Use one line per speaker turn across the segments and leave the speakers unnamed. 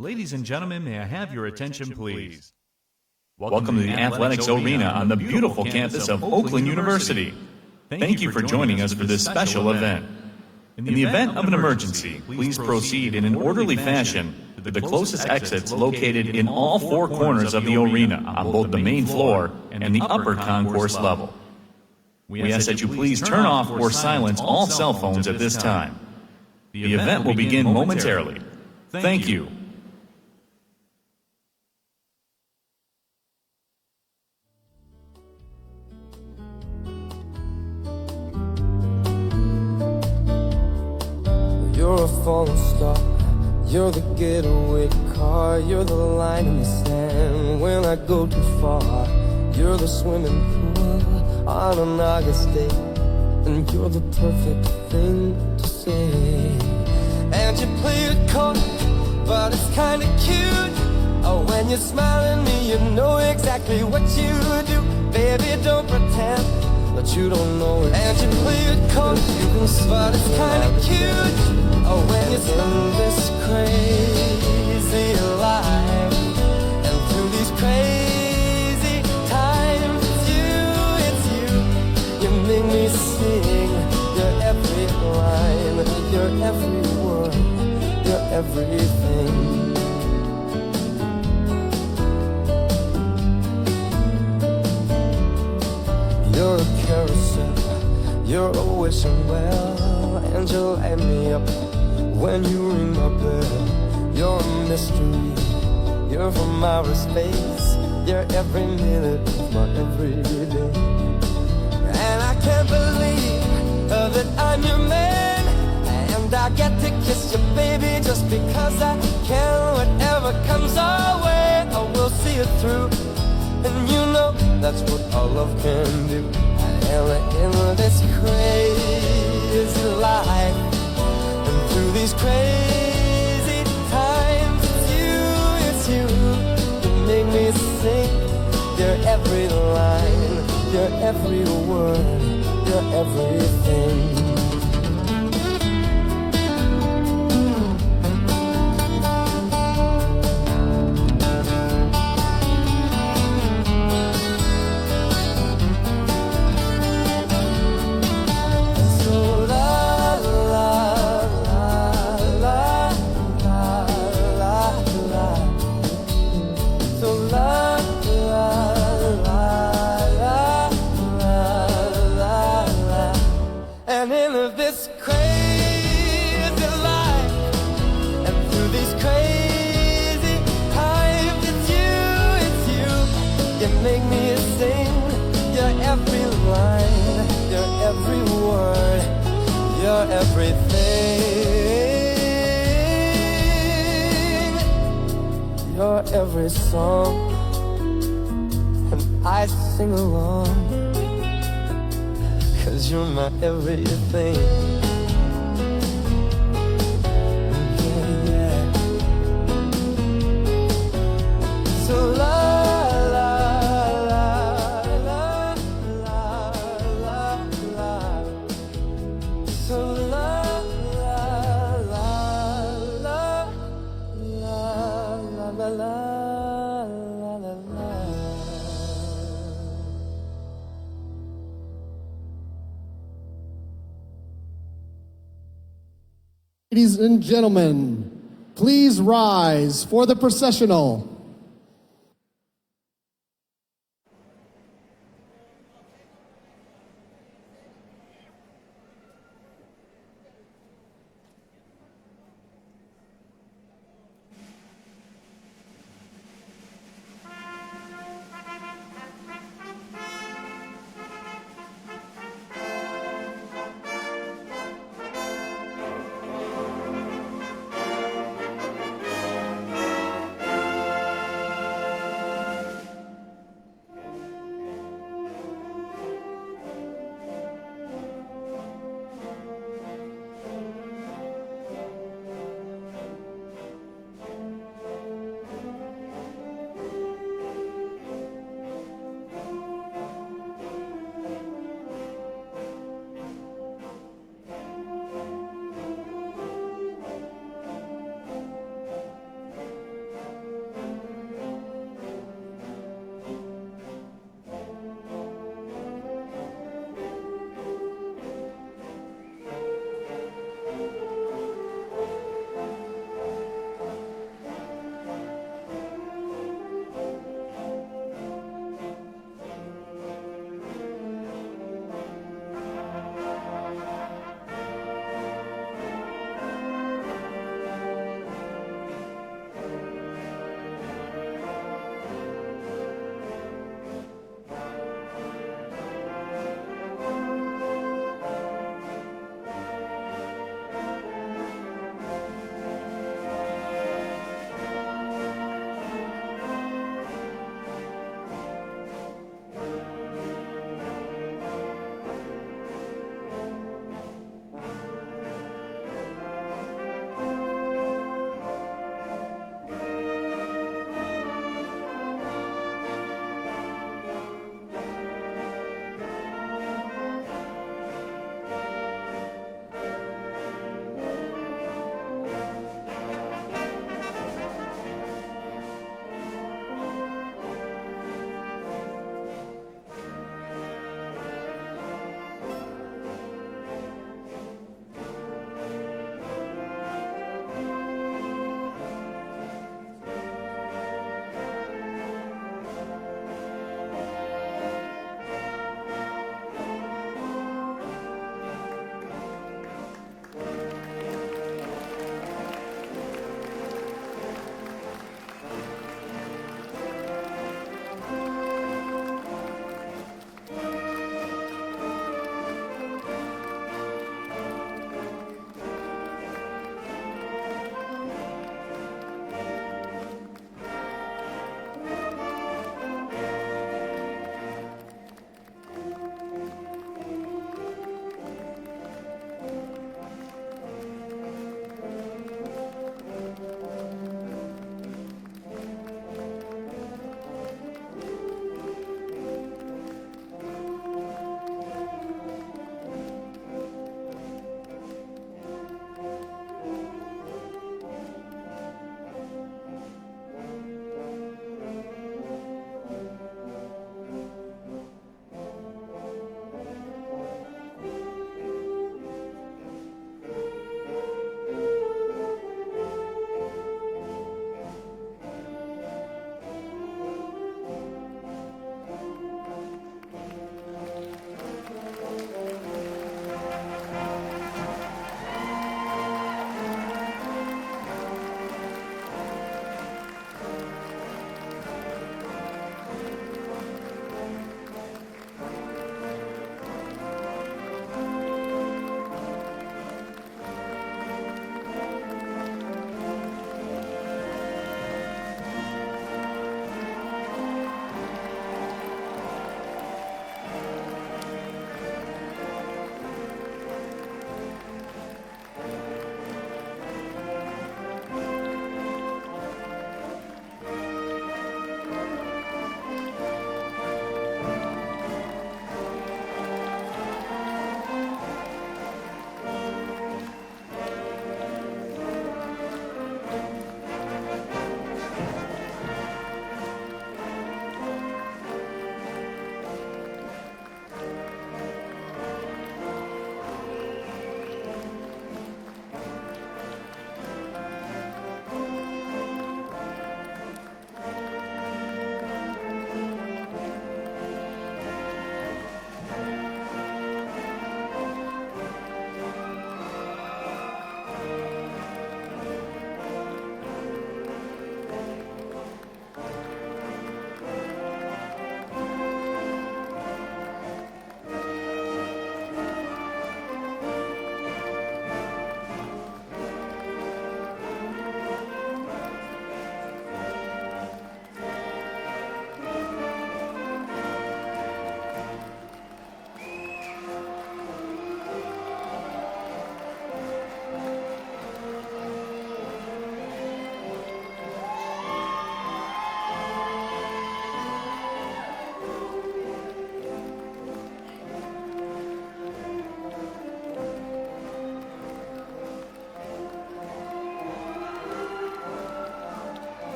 Ladies and gentlemen, may I have your attention, please?
Welcome to the Athletics Arena on the beautiful campus of Oakland University. Thank you for joining us for this special event. In the event of an emergency, please proceed in an orderly fashion to the closest exits located in all four corners of the arena on both the main floor and the upper concourse level. We ask that you please turn off or silence all cell phones at this time. The event will begin momentarily. Thank you.
You're a falling star, you're the getaway car, you're the line in the sand when I go too far. You're the swimming pool on an August day, and you're the perfect thing to say. And you play it cold, but it's kinda cute. Oh, when you smile at me, you know exactly what you do. Baby, don't pretend that you don't know it. And you play it cold, but it's kinda cute. Oh, when you spend this crazy life, and through these crazy times, it's you, you make me sing. Your every line, your every word, your everything. You're a carousel, you're a wishing well, and you light me up when you ring my bell. You're a mystery, you're from outer space, you're every minute of my everyday. And I can't believe that I'm your man, and I get to kiss you, baby, just because I can. Whatever comes our way, I will see it through. And you know that's what our love can do. And in this crazy life, and through these crazy times, it's you, you make me sing. Your every line, your every word, your everything. Everything, your every song, and I sing along, 'cause you're my everything. Yeah, yeah. So
Ladies and gentlemen, please rise for the processional.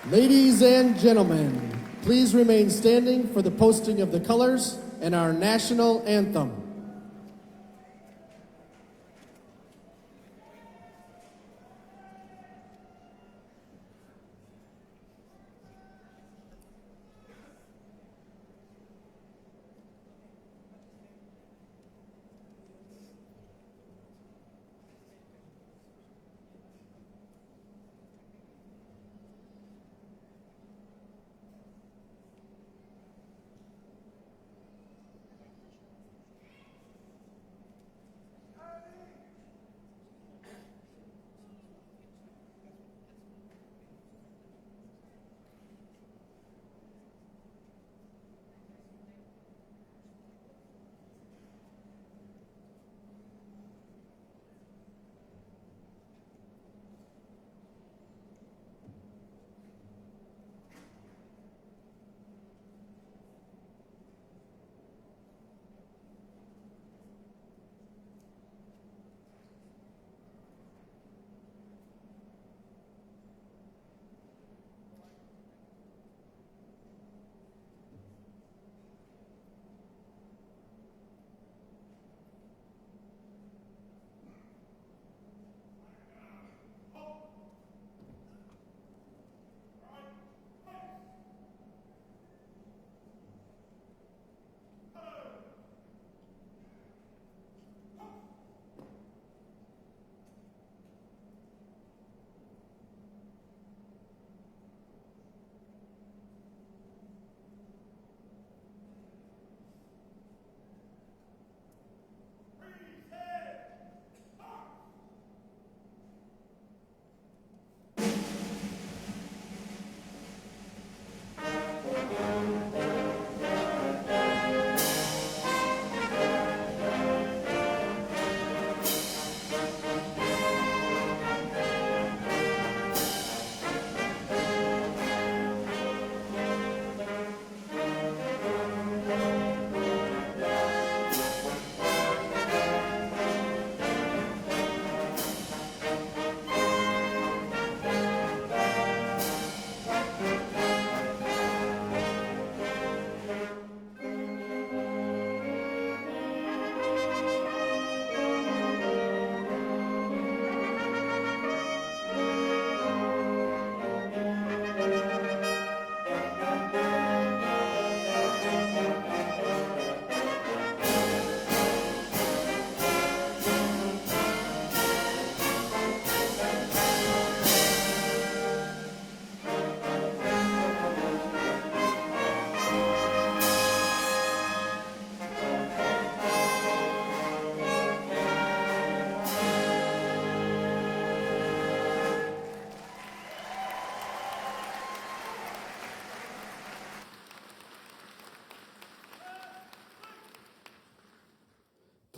Ladies and gentlemen, please remain standing for the posting of the colors and our national anthem.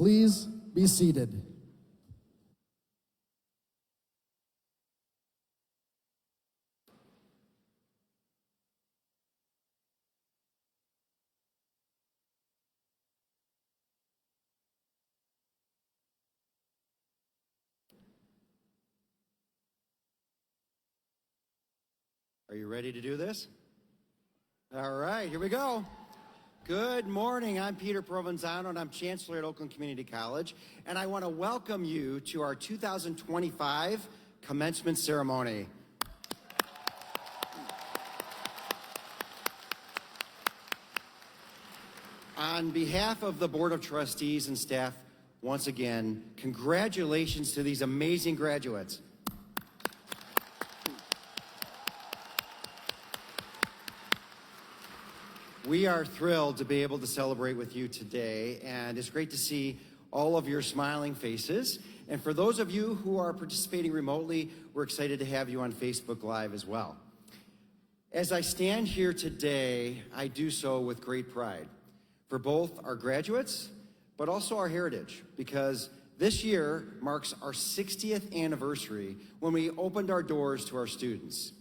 Please be seated.
Are you ready to do this? All right, here we go. Good morning. I'm Peter Provenzano, and I'm Chancellor at Oakland Community College, and I want to welcome you to our 2025 Commencement Ceremony. On behalf of the Board of Trustees and staff, once again, congratulations to these amazing graduates. We are thrilled to be able to celebrate with you today, and it's great to see all of your smiling faces. And for those of you who are participating remotely, we're excited to have you on Facebook Live as well. As I stand here today, I do so with great pride for both our graduates, but also our heritage, because this year marks our 60th anniversary when we opened our doors to our students.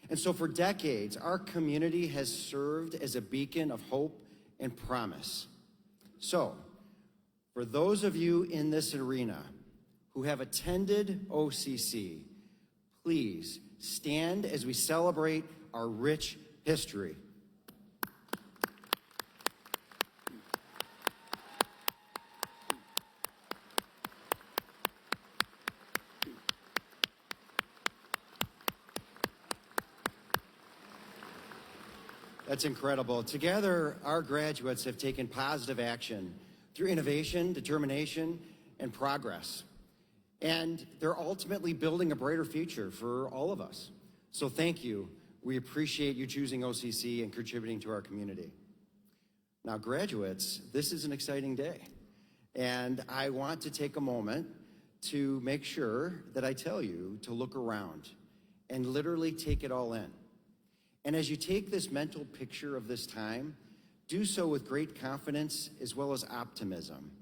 And so for decades, our community has served as a beacon of hope and promise. So, for those of you in this arena who have attended OCC, please stand as we celebrate our rich history. That's incredible. Together, our graduates have taken positive action through innovation, determination, and progress. And they're ultimately building a brighter future for all of us. So thank you. We appreciate you choosing OCC and contributing to our community. Now, graduates, this is an exciting day. And I want to take a moment to make sure that I tell you to look around and literally take it all in. And as you take this mental picture of this time, do so with great confidence as well as optimism,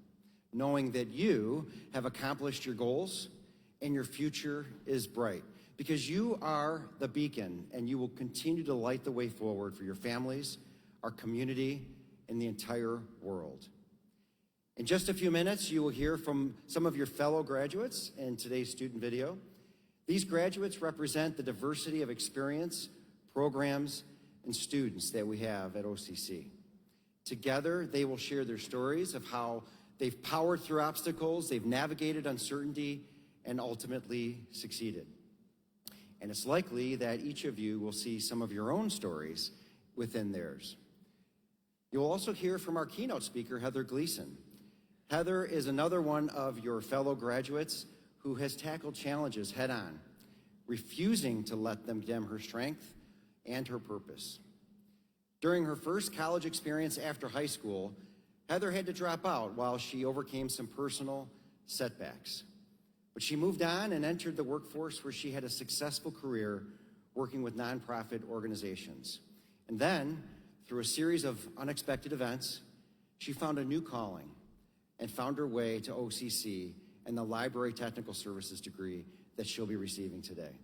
knowing that you have accomplished your goals and your future is bright, because you are the beacon and you will continue to light the way forward for your families, our community, and the entire world. In just a few minutes, you will hear from some of your fellow graduates in today's student video. These graduates represent the diversity of experience, programs, and students that we have at OCC. Together, they will share their stories of how they've powered through obstacles, they've navigated uncertainty, and ultimately succeeded. And it's likely that each of you will see some of your own stories within theirs. You'll also hear from our keynote speaker, Heather Gleason. Heather is another one of your fellow graduates who has tackled challenges head-on, refusing to let them dim her strength and her purpose. During her first college experience after high school, Heather had to drop out while she overcame some personal setbacks. But she moved on and entered the workforce where she had a successful career working with nonprofit organizations. And then, through a series of unexpected events, she found a new calling and found her way to OCC and the Library Technical Services degree that she'll be receiving today.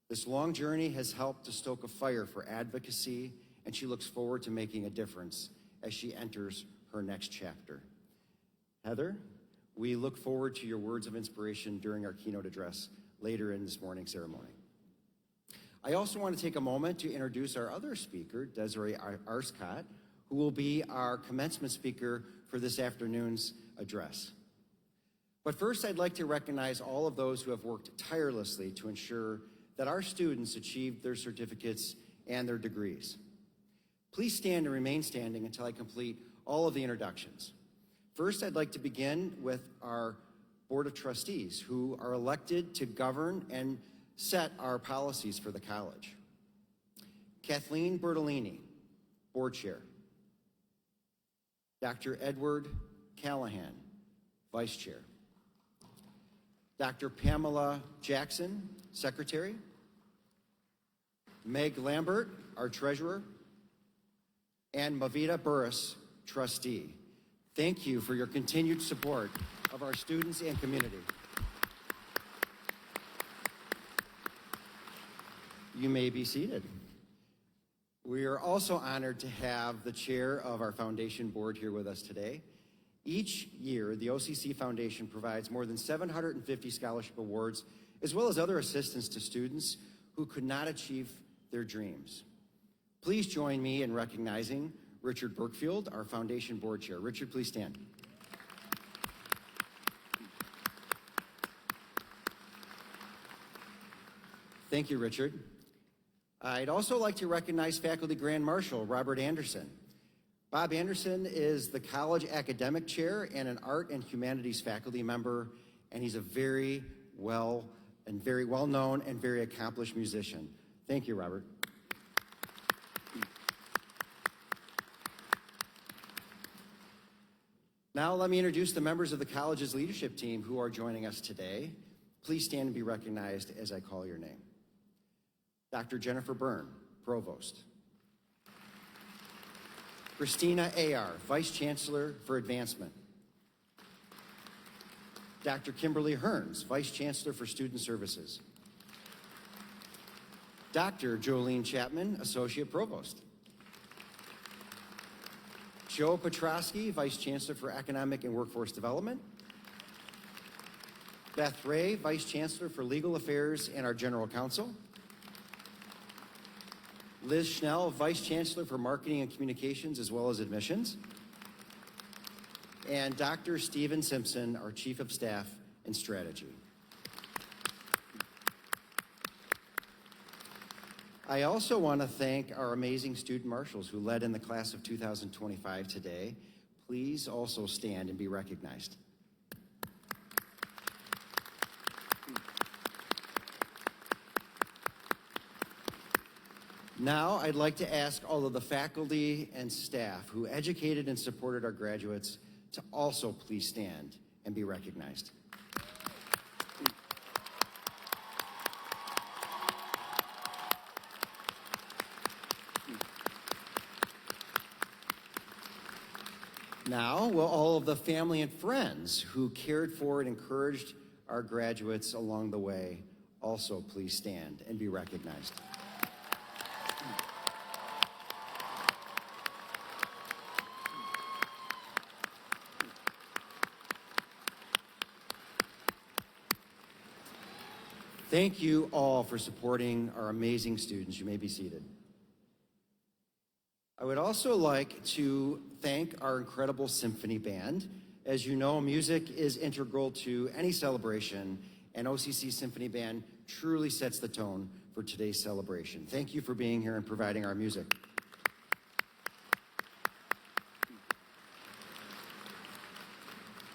This long journey has helped to stoke a fire for advocacy, and she looks forward to making a difference as she enters her next chapter. Heather, we look forward to your words of inspiration during our keynote address later in this morning's ceremony. I also want to take a moment to introduce our other speaker, Desiree Arscott, who will be our commencement speaker for this afternoon's address. But first, I'd like to recognize all of those who have worked tirelessly to ensure that our students achieved their certificates and their degrees. Please stand and remain standing until I complete all of the introductions. First, I'd like to begin with our Board of Trustees, who are elected to govern and set our policies for the college. Kathleen Bertolini, Board Chair. Dr. Edward Callahan, Vice Chair. Dr. Pamela Jackson, Secretary. Meg Lambert, our Treasurer. And Mavita Burris, Trustee. Thank you for your continued support of our students and community. You may be seated. We are also honored to have the chair of our foundation board here with us today. Each year, the OCC Foundation provides more than 750 scholarship awards, as well as other assistance to students who could not achieve their dreams. Please join me in recognizing Richard Burkfield, our foundation board chair. Richard, please stand. Thank you, Richard. I'd also like to recognize Faculty Grand Marshal Robert Anderson. Bob Anderson is the college academic chair and an art and humanities faculty member, and he's a very well-known and very accomplished musician. Thank you, Robert. Now let me introduce the members of the college's leadership team who are joining us today. Please stand and be recognized as I call your name. Dr. Jennifer Byrne, Provost. Christina Ayar, Vice Chancellor for Advancement. Dr. Kimberly Hearns, Vice Chancellor for Student Services. Dr. Jolene Chapman, Associate Provost. Joe Petrosky, Vice Chancellor for Economic and Workforce Development. Beth Ray, Vice Chancellor for Legal Affairs and our General Counsel. Liz Schnell, Vice Chancellor for Marketing and Communications as well as Admissions. And Dr. Stephen Simpson, our Chief of Staff and Strategy. I also want to thank our amazing student marshals who led in the class of 2025 today. Please also stand and be recognized. Now, I'd like to ask all of the faculty and staff who educated and supported our graduates to also please stand and be recognized. Now, will all of the family and friends who cared for and encouraged our graduates along the way also please stand and be recognized. Thank you all for supporting our amazing students. You may be seated. I would also like to thank our incredible symphony band. As you know, music is integral to any celebration, and OCC Symphony Band truly sets the tone for today's celebration. Thank you for being here and providing our music.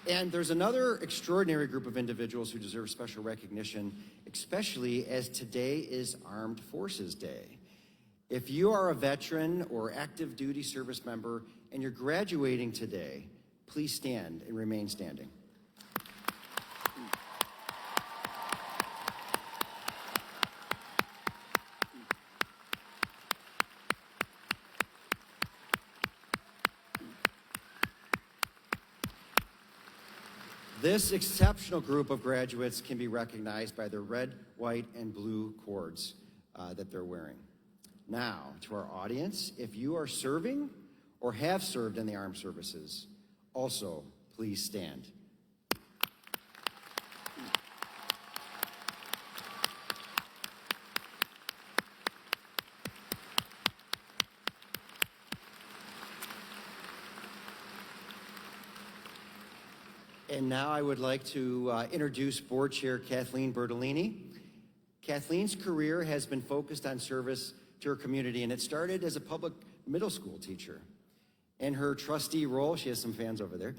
And there's another extraordinary group of individuals who deserve special recognition, especially as today is Armed Forces Day. If you are a veteran or active duty service member and you're graduating today, please stand and remain standing. This exceptional group of graduates can be recognized by their red, white, and blue cords that they're wearing. Now, to our audience, if you are serving or have served in the armed services, also please stand. And now I would like to introduce Board Chair Kathleen Bertolini. Kathleen's career has been focused on service to her community, and it started as a public middle school teacher. In her trustee role, she has some fans over there.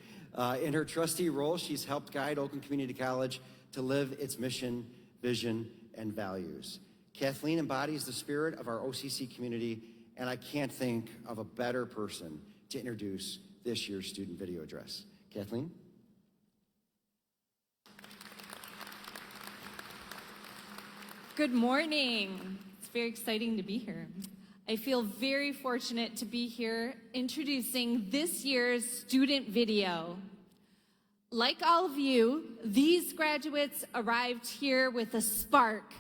In her trustee role, she's helped guide Oakland Community College to live its mission, vision, and values. Kathleen embodies the spirit of our OCC community, and I can't think of a better person to introduce this year's student video address. Kathleen?
Good morning. It's very exciting to be here. I feel very fortunate to be here introducing this year's student video. Like all of you, these graduates arrived here with a spark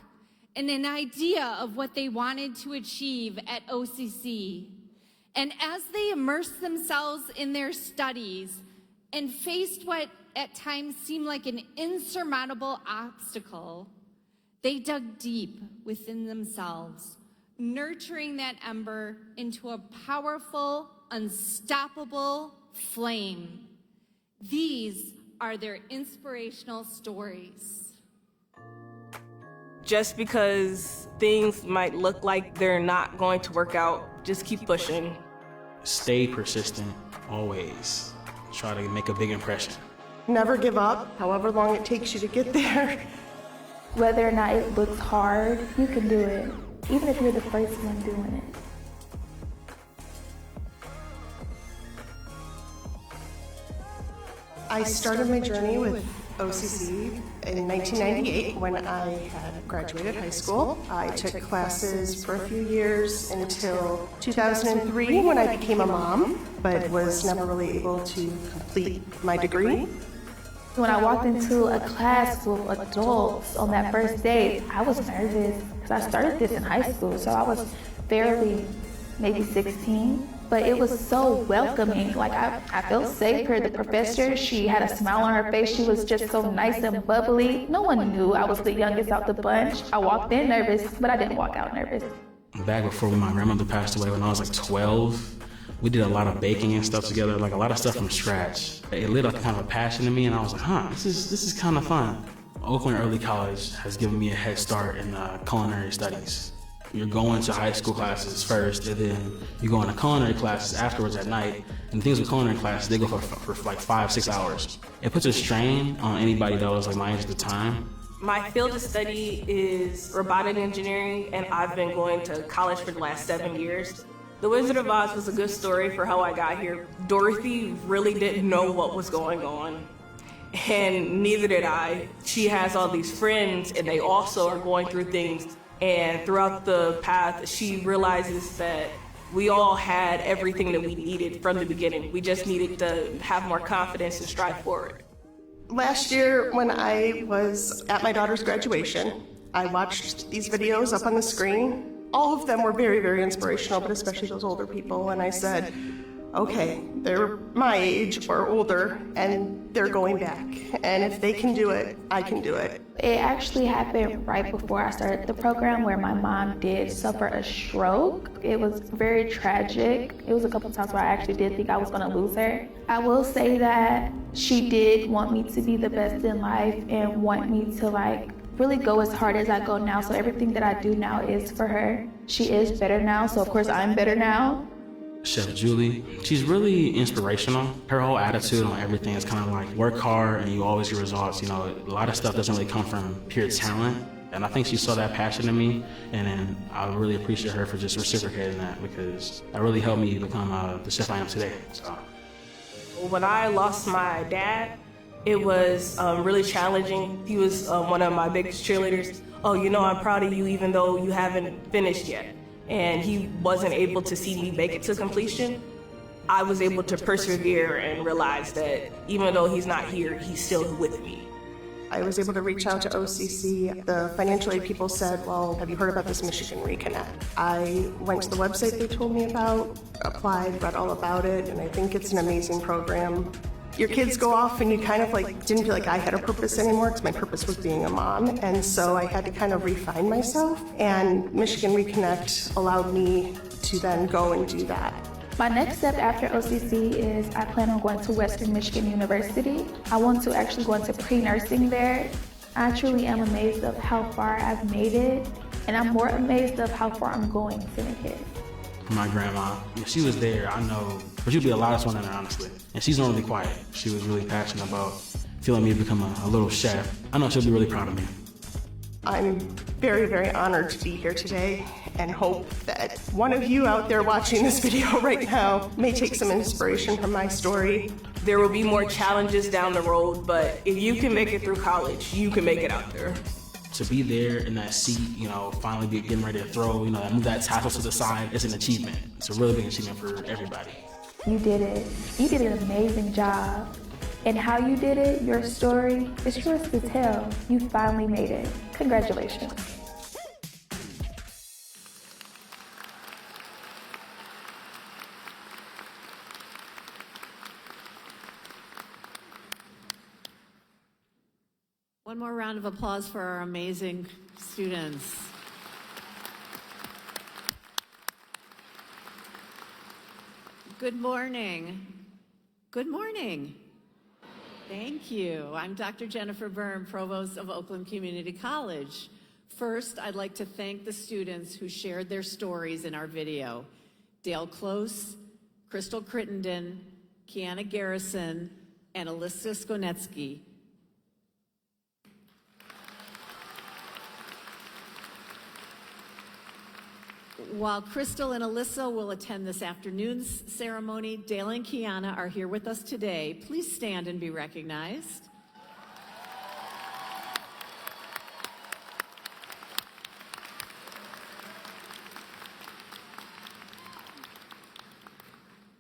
and an idea of what they wanted to achieve at OCC. And as they immersed themselves in their studies and faced what at times seemed like an insurmountable obstacle, they dug deep within themselves, nurturing that ember into a powerful, unstoppable flame. These are their inspirational stories.
Just because things might look like they're not going to work out, just keep pushing.
Stay persistent, always. Try to make a big impression.
Never give up, however long it takes you to get there.
Whether or not it looks hard, you can do it, even if you're the first one doing it.
I started my journey with OCC in 1998 when I had graduated high school. I took classes for a few years until 2003 when I became a mom, but was never really able to complete my degree.
When I walked into a class with adults on that first day, I was nervous because I started this in high school, so I was fairly maybe 16. But it was so welcoming. Like I felt safe here. The professor, she had a smile on her face. She was just so nice and bubbly. No one knew I was the youngest out the bunch. I walked in nervous, but I didn't walk out nervous.
Back before my grandmother passed away when I was like 12, we did a lot of baking and stuff together, like a lot of stuff from scratch. It lit up kind of a passion in me, and I was like, this is kind of fun. Oakland Early College has given me a head start in culinary studies. You're going to high school classes first, and then you go into culinary classes afterwards at night. And things with culinary classes, they go for like 5-6 hours. It puts a strain on anybody that was like my age at the time.
My field of study is robotic engineering, and I've been going to college for the last 7 years. The Wizard of Oz was a good story for how I got here. Dorothy really didn't know what was going on, and neither did I. She has all these friends, and they also are going through things. And throughout the path, she realizes that we all had everything that we needed from the beginning. We just needed to have more confidence and strive forward.
Last year, when I was at my daughter's graduation, I watched these videos up on the screen. All of them were very, very inspirational, but especially those older people. And I said, okay, they're my age or older, and they're going back. And if they can do it, I can do it.
It actually happened right before I started the program, where my mom did suffer a stroke. It was very tragic. It was a couple times where I actually did think I was going to lose her. I will say that she did want me to be the best in life and want me to really go as hard as I go now. So everything that I do now is for her. She is better now, so of course I'm better now.
Chef Julie, she's really inspirational. Her whole attitude on everything is kind of like work hard and you always get results. You know, a lot of stuff doesn't really come from pure talent. And I think she saw that passion in me, and then I really appreciate her for just reciprocating that, because that really helped me become the chef I am today. So.
When I lost my dad, it was really challenging. He was one of my biggest cheerleaders. Oh, you know, I'm proud of you even though you haven't finished yet. And he wasn't able to see me make it to completion. I was able to persevere and realize that even though he's not here, he's still with me.
I was able to reach out to OCC. The financial aid people said, well, have you heard about this Michigan Reconnect? I went to the website they told me about, applied, read all about it, and I think it's an amazing program. Your kids go off and you kind of didn't feel like I had a purpose anymore, because my purpose was being a mom, and so I had to kind of refine myself, and Michigan Reconnect allowed me to then go and do that.
My next step after OCC is I plan on going to Western Michigan University. I want to actually go into pre-nursing there. I truly am amazed of how far I've made it, and I'm more amazed of how far I'm going to make it.
My grandma, if she was there, I know, but she'd be the loudest one in there, honestly. And she's normally quiet. She was really passionate about feeling me become a little chef. I know she'll be really proud of me.
I'm very, very honored to be here today, and hope that one of you out there watching this video right now may take some inspiration from my story.
There will be more challenges down the road, but if you can make it through college, you can make it out there.
To be there in that seat, finally getting ready to throw, move that tackle to the side, it's an achievement. It's a really big achievement for everybody.
You did it. You did an amazing job. And how you did it, your story, it's yours to tell. You finally made it. Congratulations.
One more round of applause for our amazing students. Good morning. Good morning. Thank you. I'm Dr. Jennifer Byrne, Provost of Oakland Community College. First, I'd like to thank the students who shared their stories in our video. Dale Close, Crystal Crittenden, Kiana Garrison, and Alyssa Skonetsky. While Crystal and Alyssa will attend this afternoon's ceremony, Dale and Kiana are here with us today. Please stand and be recognized.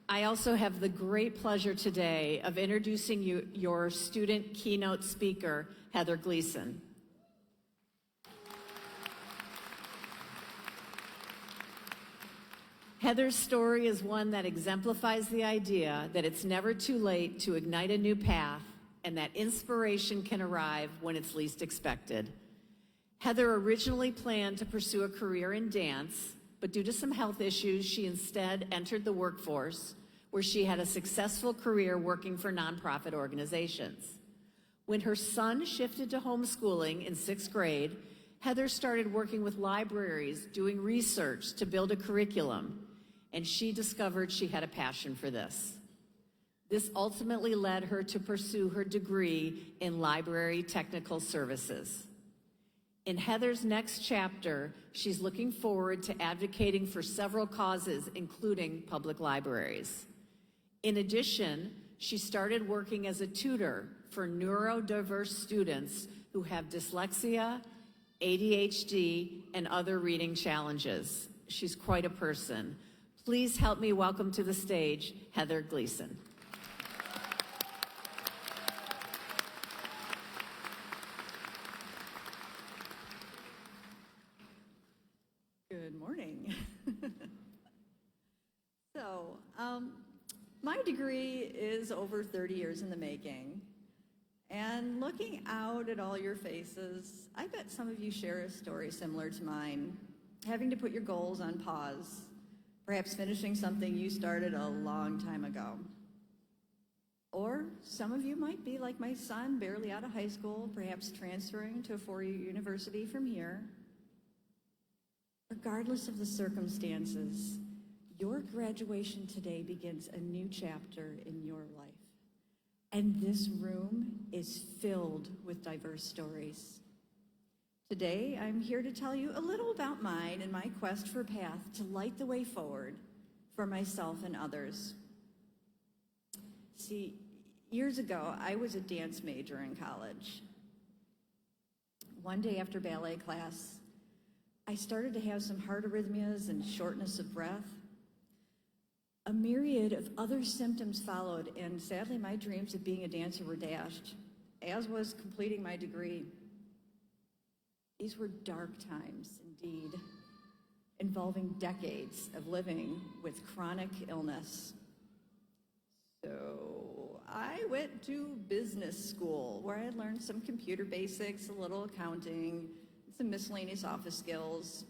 I also have the great pleasure today of introducing you your student keynote speaker, Heather Gleason. Heather's story is one that exemplifies the idea that it's never too late to ignite a new path and that inspiration can arrive when it's least expected. Heather originally planned to pursue a career in dance, but due to some health issues, she instead entered the workforce, where she had a successful career working for nonprofit organizations. When her son shifted to homeschooling in 6th grade, Heather started working with libraries, doing research to build a curriculum, and she discovered she had a passion for this. This ultimately led her to pursue her degree in library technical services. In Heather's next chapter, she's looking forward to advocating for several causes, including public libraries. In addition, she started working as a tutor for neurodiverse students who have dyslexia, ADHD, and other reading challenges. She's quite a person. Please help me welcome to the stage Heather Gleason.
Good morning. My degree is over 30 years in the making. And looking out at all your faces, I bet some of you share a story similar to mine, having to put your goals on pause, perhaps finishing something you started a long time ago. Or some of you might be like my son, barely out of high school, perhaps transferring to a four-year university from here. Regardless of the circumstances, your graduation today begins a new chapter in your life. And this room is filled with diverse stories. Today, I'm here to tell you a little about mine and my quest for a path to light the way forward for myself and others. See, years ago, I was a dance major in college. One day after ballet class, I started to have some heart arrhythmias and shortness of breath. A myriad of other symptoms followed, and sadly, my dreams of being a dancer were dashed, as was completing my degree. These were dark times, indeed, involving decades of living with chronic illness. So I went to business school, where I learned some computer basics, a little accounting, some miscellaneous office skills.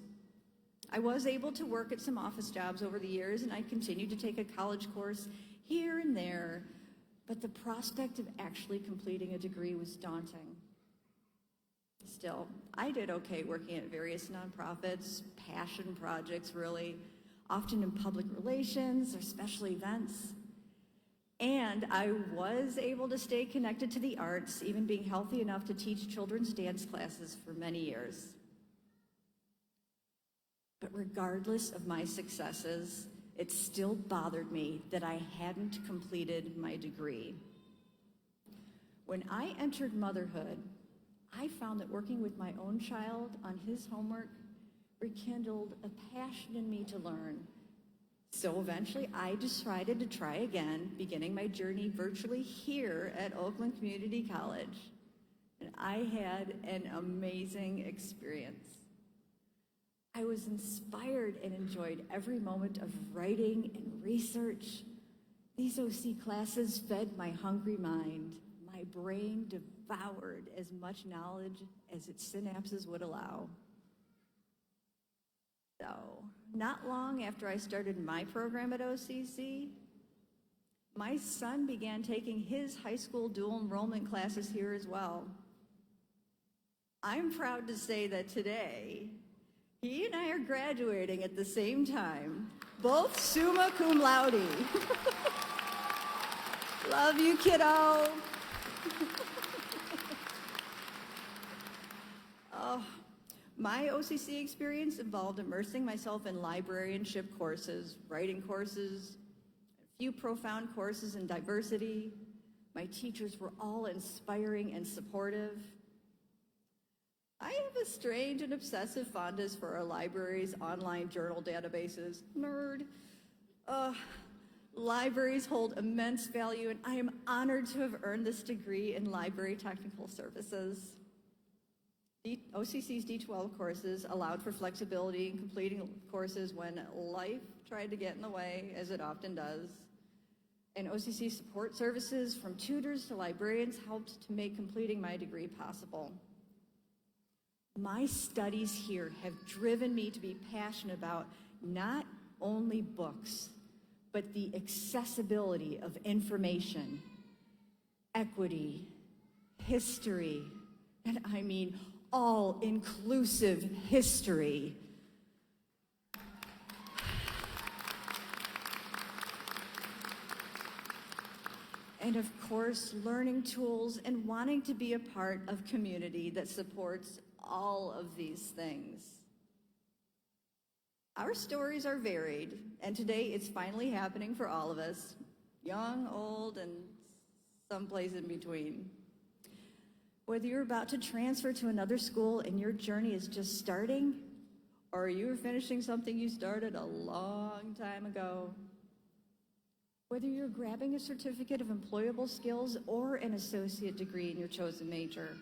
I was able to work at some office jobs over the years, and I continued to take a college course here and there, but the prospect of actually completing a degree was daunting. Still, I did okay working at various nonprofits, passion projects really, often in public relations or special events. And I was able to stay connected to the arts, even being healthy enough to teach children's dance classes for many years. But regardless of my successes, it still bothered me that I hadn't completed my degree. When I entered motherhood, I found that working with my own child on his homework rekindled a passion in me to learn. So eventually, I decided to try again, beginning my journey virtually here at Oakland Community College. And I had an amazing experience. I was inspired and enjoyed every moment of writing and research. These OC classes fed my hungry mind. My brain devoured as much knowledge as its synapses would allow. So, not long after I started my program at OCC, my son began taking his high school dual enrollment classes here as well. I'm proud to say that today, he and I are graduating at the same time, both summa cum laude. Love you, kiddo. My OCC experience involved immersing myself in librarianship courses, writing courses, a few profound courses in diversity. My teachers were all inspiring and supportive. I have a strange and obsessive fondness for our library's online journal databases. Nerd. Libraries hold immense value, and I am honored to have earned this degree in library technical services. OCC's D12 courses allowed for flexibility in completing courses when life tried to get in the way, as it often does. And OCC support services from tutors to librarians helped to make completing my degree possible. My studies here have driven me to be passionate about not only books, but the accessibility of information, equity, history, and I mean all-inclusive history. And of course, learning tools and wanting to be a part of community that supports all of these things. Our stories are varied, and today it's finally happening for all of us, young, old, and someplace in between. Whether you're about to transfer to another school and your journey is just starting, or you're finishing something you started a long time ago, whether you're grabbing a certificate of employable skills or an associate degree in your chosen major,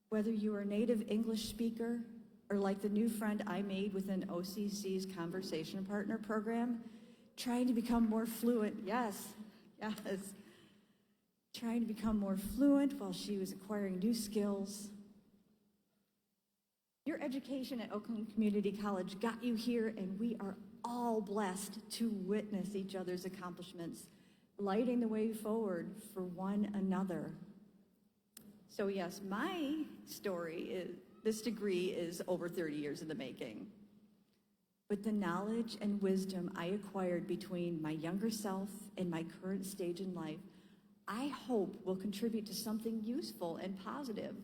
whether you are a native English speaker or like the new friend I made within OCC's Conversation Partner program, trying to become more fluent, yes, trying to become more fluent while she was acquiring new skills. Your education at Oakland Community College got you here, and we are all blessed to witness each other's accomplishments, lighting the way forward for one another. So yes, my story is, this degree is over 30 years in the making. But the knowledge and wisdom I acquired between my younger self and my current stage in life, I hope will contribute to something useful and positive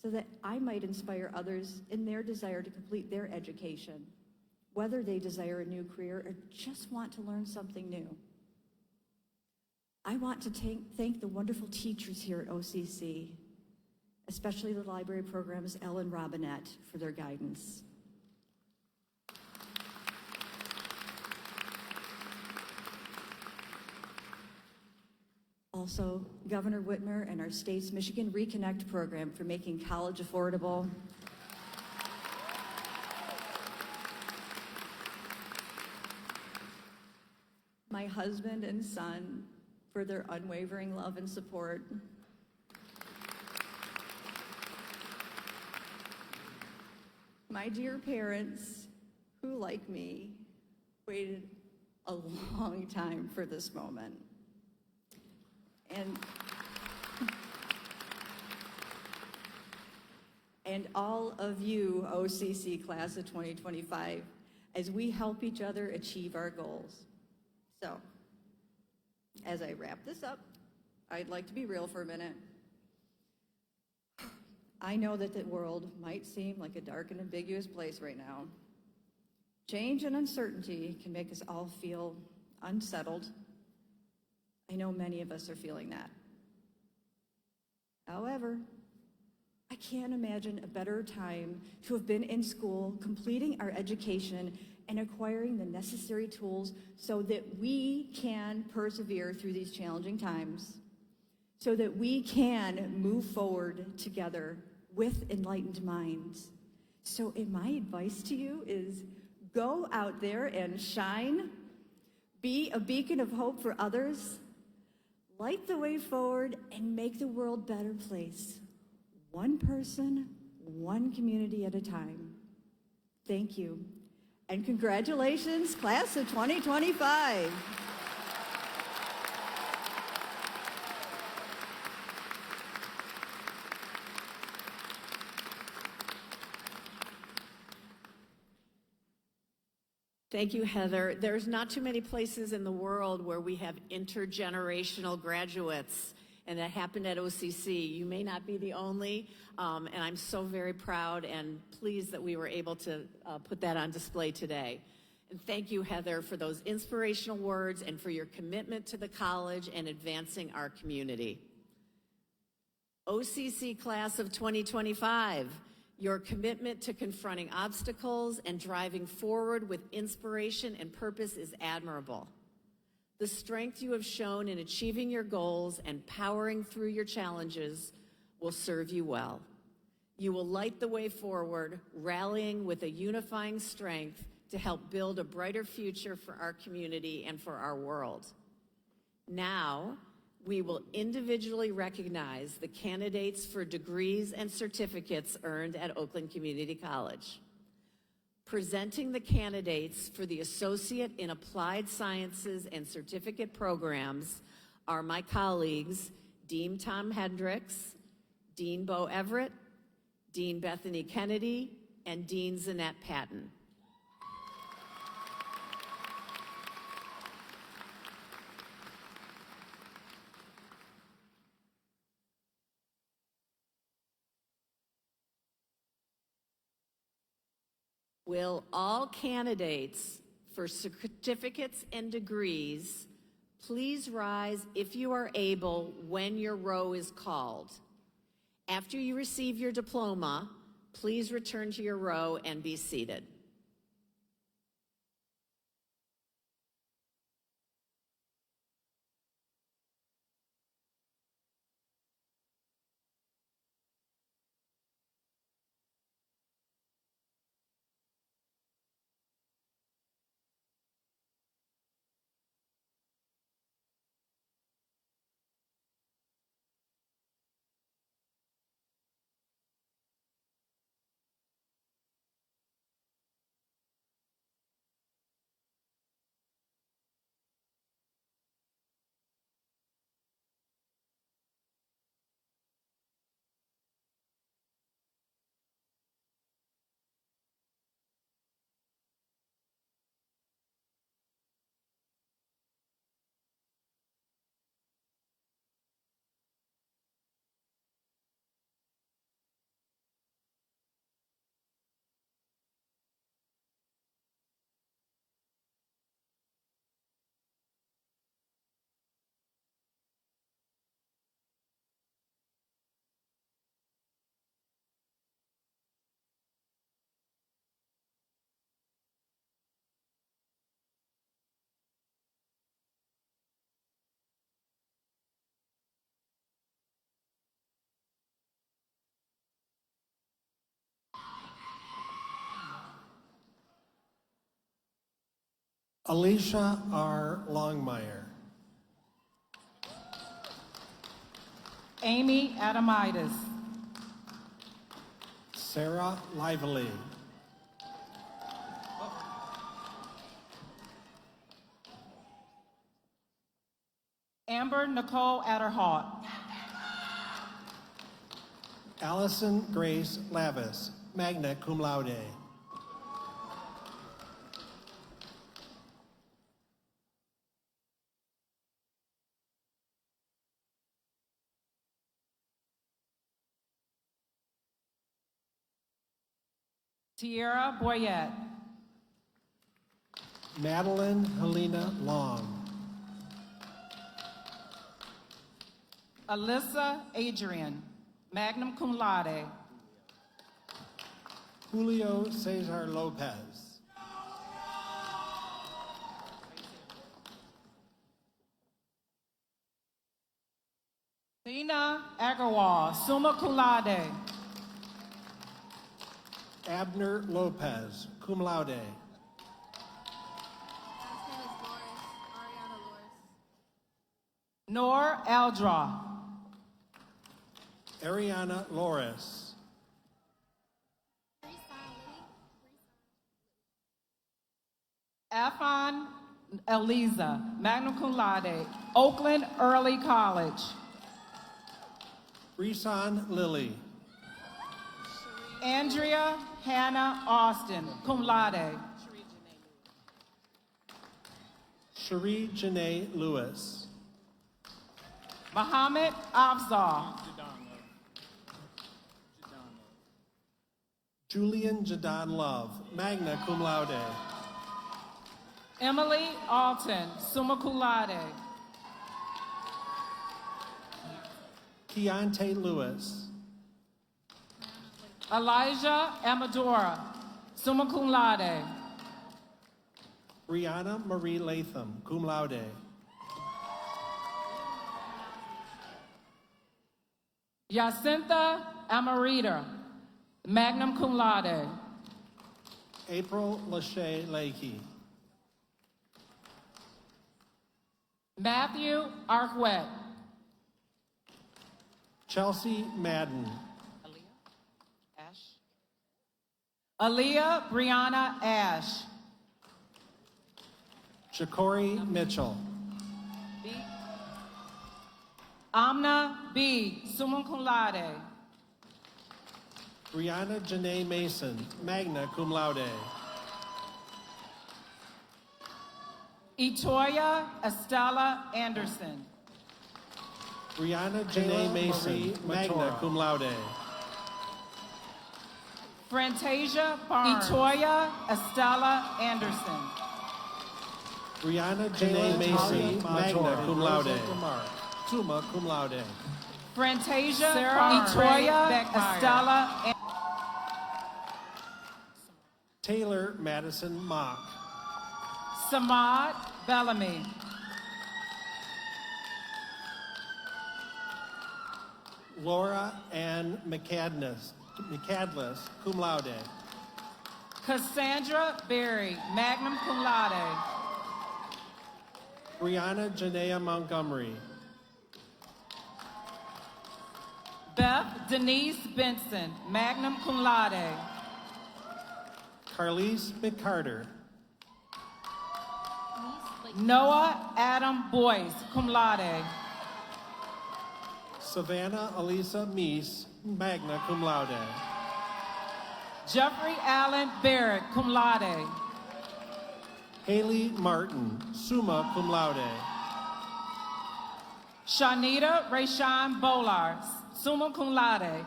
so that I might inspire others in their desire to complete their education, whether they desire a new career or just want to learn something new. I want to thank the wonderful teachers here at OCC, especially the library program's Ellen Robinette, for their guidance. Also, Governor Whitmer and our state's Michigan Reconnect program for making college affordable. My husband and son for their unwavering love and support. My dear parents, who, like me, waited a long time for this moment. And all of you, OCC class of 2025, as we help each other achieve our goals. So, as I wrap this up, I'd like to be real for a minute. I know that the world might seem like a dark and ambiguous place right now. Change and uncertainty can make us all feel unsettled. I know many of us are feeling that. However, I can't imagine a better time to have been in school, completing our education, and acquiring the necessary tools so that we can persevere through these challenging times, so that we can move forward together with enlightened minds. So my advice to you is go out there and shine, be a beacon of hope for others, light the way forward, and make the world a better place. One person, one community at a time. Thank you. And congratulations, class of 2025.
Thank you, Heather. There's not too many places in the world where we have intergenerational graduates, and that happened at OCC. You may not be the only, and I'm so very proud and pleased that we were able to put that on display today. And thank you, Heather, for those inspirational words and for your commitment to the college and advancing our community. OCC class of 2025, your commitment to confronting obstacles and driving forward with inspiration and purpose is admirable. The strength you have shown in achieving your goals and powering through your challenges will serve you well. You will light the way forward, rallying with a unifying strength to help build a brighter future for our community and for our world. Now, we will individually recognize the candidates for degrees and certificates earned at Oakland Community College. Presenting the candidates for the Associate in Applied Sciences and Certificate programs are my colleagues, Dean Tom Hendricks, Dean Bo Everett, Dean Bethany Kennedy, and Dean Zanette Patton. Will all candidates for certificates and degrees please rise if you are able when your row is called. After you receive your diploma, please return to your row and be seated.
Alicia R. Longmire.
Amy Adamitis.
Sarah Lively.
Amber Nicole Adderhawk.
Allison Grace Lavis, magna cum laude.
Tierra Boyette.
Madeline Helena Long.
Alyssa Adrian, magna cum laude.
Julio Cesar Lopez.
Tina Agarwal, summa cum laude.
Abner Lopez, cum laude.
Nor Aldra.
Ariana Loris.
Afan Eliza, magna cum laude, Oakland Early College.
Risan Lilly.
Andrea Hannah Austin, cum laude.
Cherie Janae Lewis.
Muhammad Afzal.
Julian Jadon Love, magna cum laude.
Emily Alton, summa cum laude.
Keontae Lewis.
Elijah Amadora, summa cum laude.
Brianna Marie Latham, cum laude.
Jacinta Amarita, magna cum laude.
April Lachey Leahy.
Matthew Arquette.
Chelsea Madden.
Aaliyah Brianna Ash.
Shakori Mitchell.
Amna B. summa cum laude.
Brianna Janae Mason, magna cum laude.
Etoya Estella Anderson.
Brianna Janae Mason, magna cum laude.
Fantasia Barnes. Etoya Estella Anderson.
Brianna Janae Mason, magna cum laude. Summa cum laude.
Fantasia Etoya Estella Anderson.
Taylor Madison Mock.
Samad Bellamy.
Laura Ann McCadless, cum laude.
Cassandra Berry, magna cum laude.
Brianna Janaea Montgomery.
Beth Denise Benson, magna cum laude.
Carlise McCarter.
Noah Adam Boyce, cum laude.
Savannah Elisa Meese, magna cum laude.
Jeffrey Allen Barrett, cum laude.
Haley Martin, summa cum laude.
Shanita Rayshawn Bolar, summa cum laude.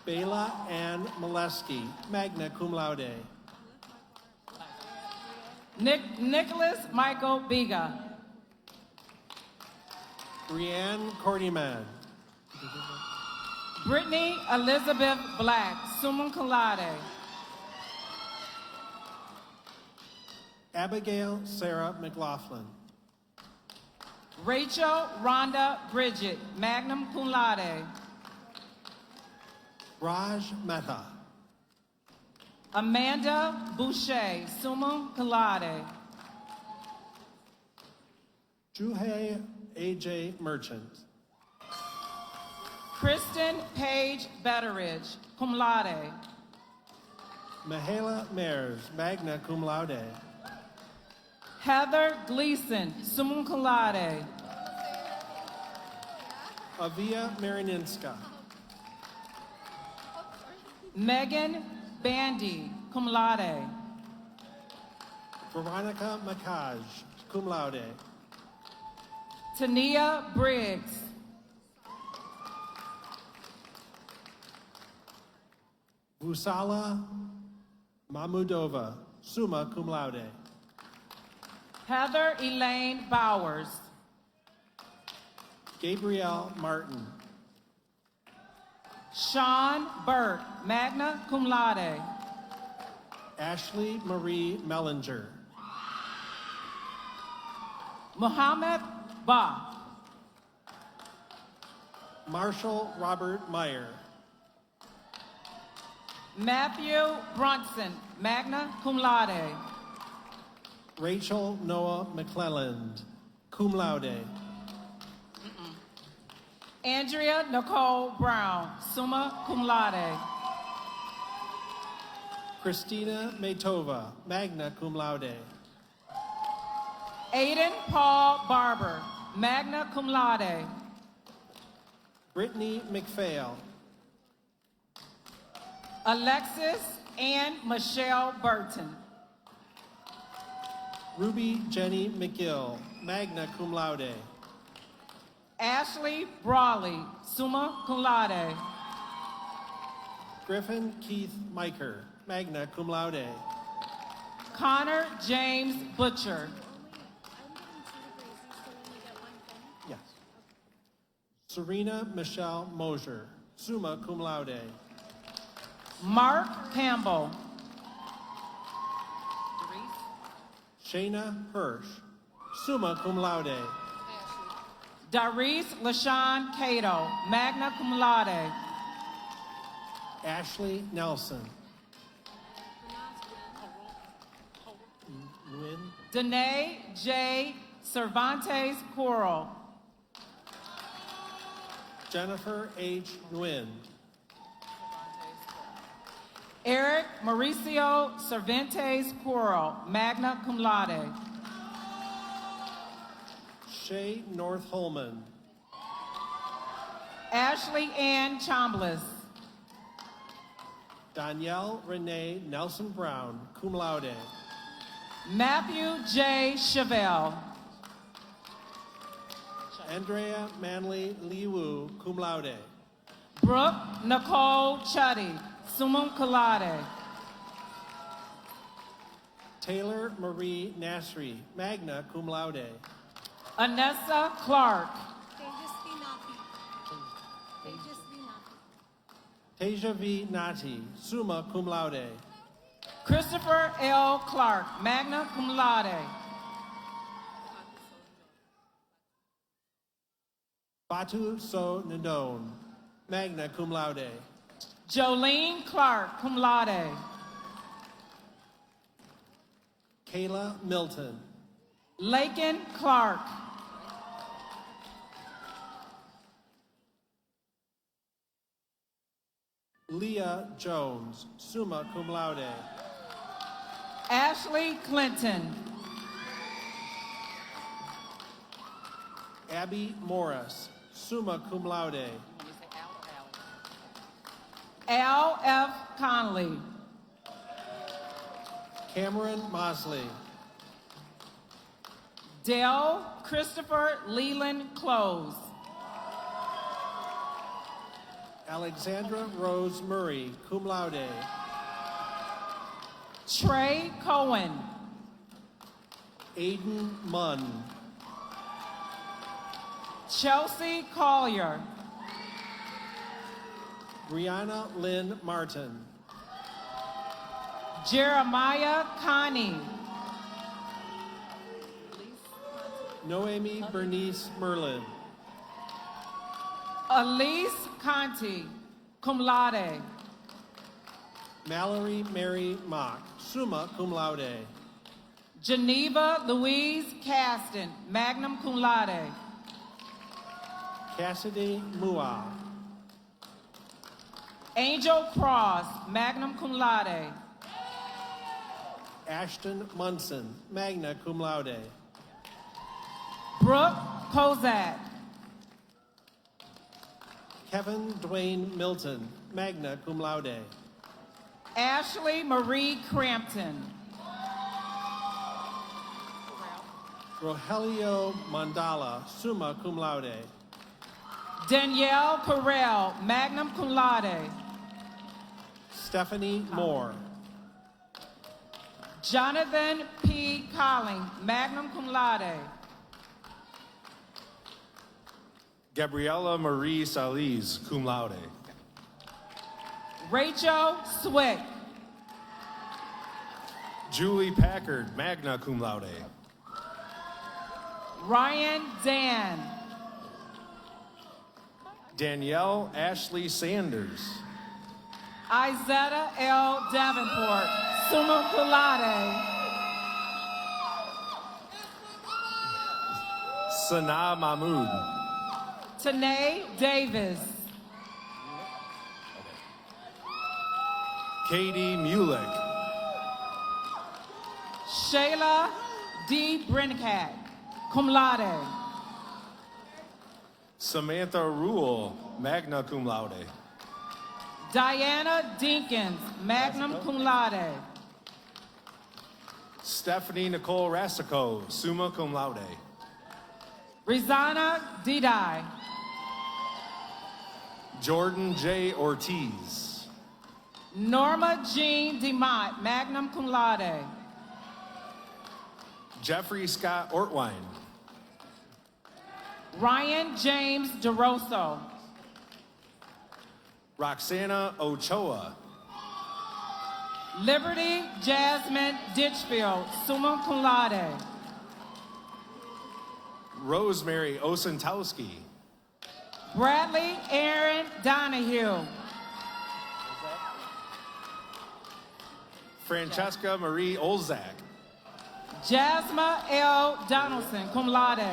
Bela Ann Molesky, magna cum laude.
Nicholas Michael Biga.
Brianne Cordyman.
Brittany Elizabeth Black, summa cum laude.
Abigail Sarah McLaughlin.
Rachel Rhonda Bridget, magna cum laude.
Raj Mehta.
Amanda Boucher, summa cum laude.
Juhei A.J. Merchant.
Kristen Page Betteridge, cum laude.
Mahala Mears, magna cum laude.
Heather Gleason, summa cum laude.
Avia Marininska.
Megan Bandy, cum laude.
Veronica Makaj, cum laude.
Tania Briggs.
Vusala Mahmudova, summa cum laude.
Heather Elaine Bowers.
Gabrielle Martin.
Sean Burke, magna cum laude.
Ashley Marie Mellinger.
Muhammad Ba.
Marshall Robert Meyer.
Matthew Brunson, magna cum laude.
Rachel Noah McClelland, cum laude.
Andrea Nicole Brown, summa cum laude.
Christina Matova, magna cum laude.
Aiden Paul Barber, magna cum laude.
Brittany McPhail.
Alexis Ann Michelle Burton.
Ruby Jenny McGill, magna cum laude.
Ashley Brawley, summa cum laude.
Griffin Keith Miker, magna cum laude.
Connor James Butcher.
Yes. Serena Michelle Mosier, summa cum laude.
Mark Campbell.
Shayna Hirsch, summa cum laude.
Darice LaShawn Cato, magna cum laude.
Ashley Nelson. Nguyen.
Danae J. Cervantes Coral.
Jennifer H. Nguyen.
Eric Mauricio Cervantes Coral, magna cum laude.
Shay North Holman.
Ashley Ann Chambliss.
Danielle Renee Nelson Brown, cum laude.
Matthew J. Chevelle.
Andrea Manley Liu, cum laude.
Brooke Nicole Chuddy, summa cum laude.
Taylor Marie Nasri, magna cum laude.
Anessa Clark.
Teja V. Nati, summa cum laude.
Christopher L. Clark, magna cum laude.
Batu So Nadone, magna cum laude.
Jolene Clark, cum laude.
Kayla Milton.
Lakin Clark.
Leah Jones, summa cum laude.
Ashley Clinton.
Abby Morris, summa cum laude.
Al F. Conley.
Cameron Mosley.
Dale Christopher Leland Close.
Alexandra Rose Murray, cum laude.
Trey Cohen.
Aiden Munn.
Chelsea Collier.
Brianna Lynn Martin.
Jeremiah Connie.
Noemi Bernice Merlin.
Elise Conti, cum laude.
Mallory Mary Mock, summa cum laude.
Geneva Louise Caston, magna cum laude.
Cassidy Mua.
Angel Cross, magna cum laude.
Ashton Munson, magna cum laude.
Brooke Kozak.
Kevin Dwayne Milton, magna cum laude.
Ashley Marie Crampton.
Rogelio Mandala, summa cum laude.
Danielle Carell, magna cum laude.
Stephanie Moore.
Jonathan P. Colling, magna cum laude.
Gabriella Marie Salis, cum laude.
Rachel Swick.
Julie Packard, magna cum laude.
Ryan Dan.
Danielle Ashley Sanders.
Izetta L. Davenport, summa cum laude.
Sana Mahmood.
Tanae Davis.
Katie Mulick.
Shayla D. Brincat, cum laude.
Samantha Rule, magna cum laude.
Diana Dinkins, magna cum laude.
Stephanie Nicole Rassico, summa cum laude.
Rizana Didai.
Jordan J. Ortiz.
Norma Jean DeMott, magna cum laude.
Jeffrey Scott Ortwine.
Ryan James DeRosso.
Roxana Ochoa.
Liberty Jasmine Ditchfield, summa cum laude.
Rosemary Osentowski.
Bradley Aaron Donahue.
Francesca Marie Olzak.
Jasma L. Donaldson, cum laude.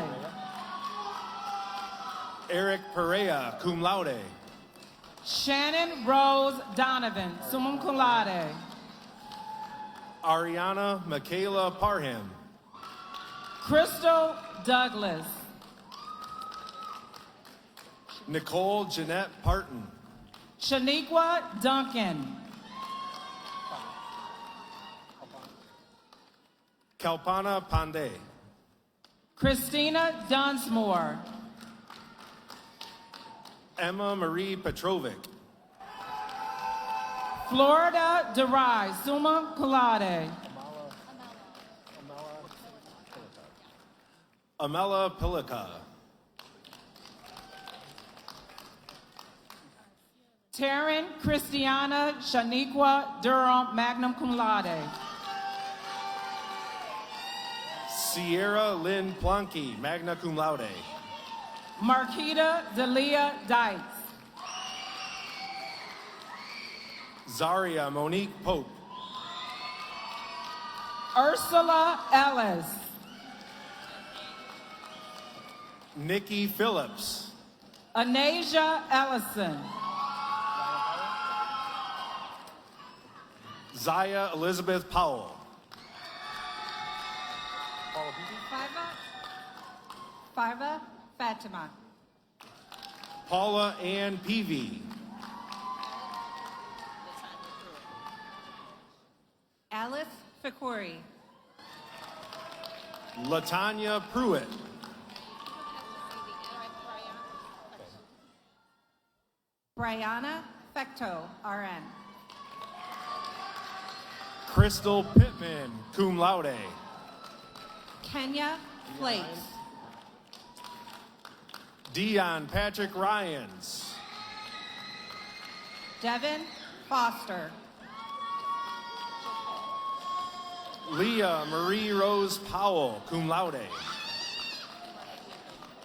Eric Perea, cum laude.
Shannon Rose Donovan, summa cum laude.
Ariana Michaela Parham.
Crystal Douglas.
Nicole Jeanette Parton.
Shaniqua Duncan.
Kalpana Pandey.
Christina Dunsmore.
Emma Marie Petrovic.
Florida DeRise, summa cum laude.
Amela Pilica.
Taryn Christiana Shaniqua Durham, magna cum laude.
Sierra Lynn Plonky, magna cum laude.
Marquita Delia Dites.
Zaria Monique Pope.
Ursula Ellis.
Nikki Phillips.
Anasia Ellison.
Zaya Elizabeth Powell.
Farva Fatima.
Paula Ann Peavy.
Alice Fakori.
Latanya Pruitt.
Brianna Fecto, RN.
Crystal Pittman, cum laude.
Kenya Flakes.
Dion Patrick Ryans.
Devin Foster.
Leah Marie Rose Powell, cum laude.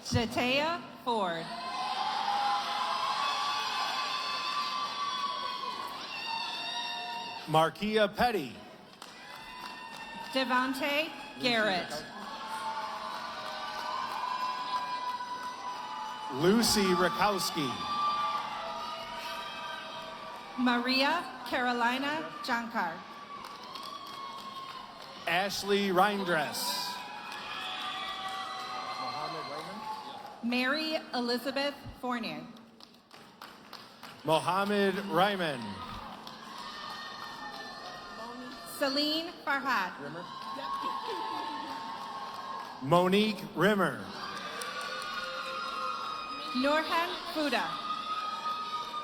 Shatea Ford.
Markia Petty.
Devontae Garrett.
Lucy Rakowski.
Maria Carolina Jankar.
Ashley Reindress.
Mary Elizabeth Fournier.
Mohammed Ryman.
Celine Farhat.
Monique Rimmer.
Nurhan Fuda.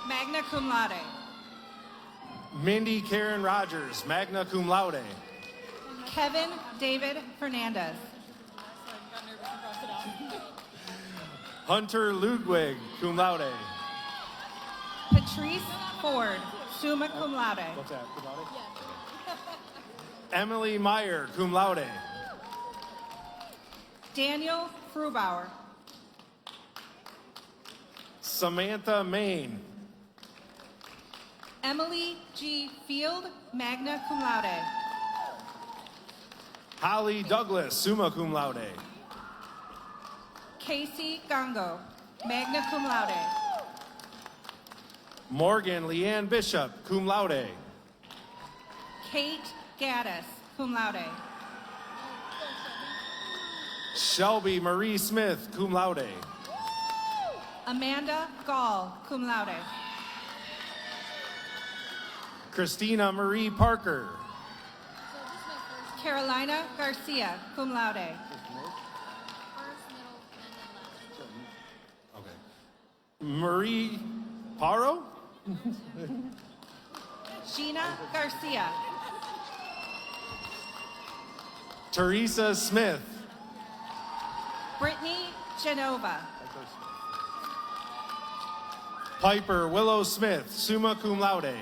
Magna cum laude.
Mindy Karen Rogers, magna cum laude.
Kevin David Fernandez.
Hunter Ludwig, cum laude.
Patrice Ford, summa cum laude.
What's that, cum laude? Emily Meyer, cum laude.
Daniel Frubauer.
Samantha Main.
Emily G. Field, magna cum laude.
Holly Douglas, summa cum laude.
Casey Gongo, magna cum laude.
Morgan Leanne Bishop, cum laude.
Kate Gaddis, cum laude.
Shelby Marie Smith, cum laude.
Amanda Gall, cum laude.
Christina Marie Parker.
Carolina Garcia, cum laude.
Okay. Marie Paro?
Gina Garcia.
Teresa Smith.
Brittany Genova.
Piper Willow Smith, summa cum laude.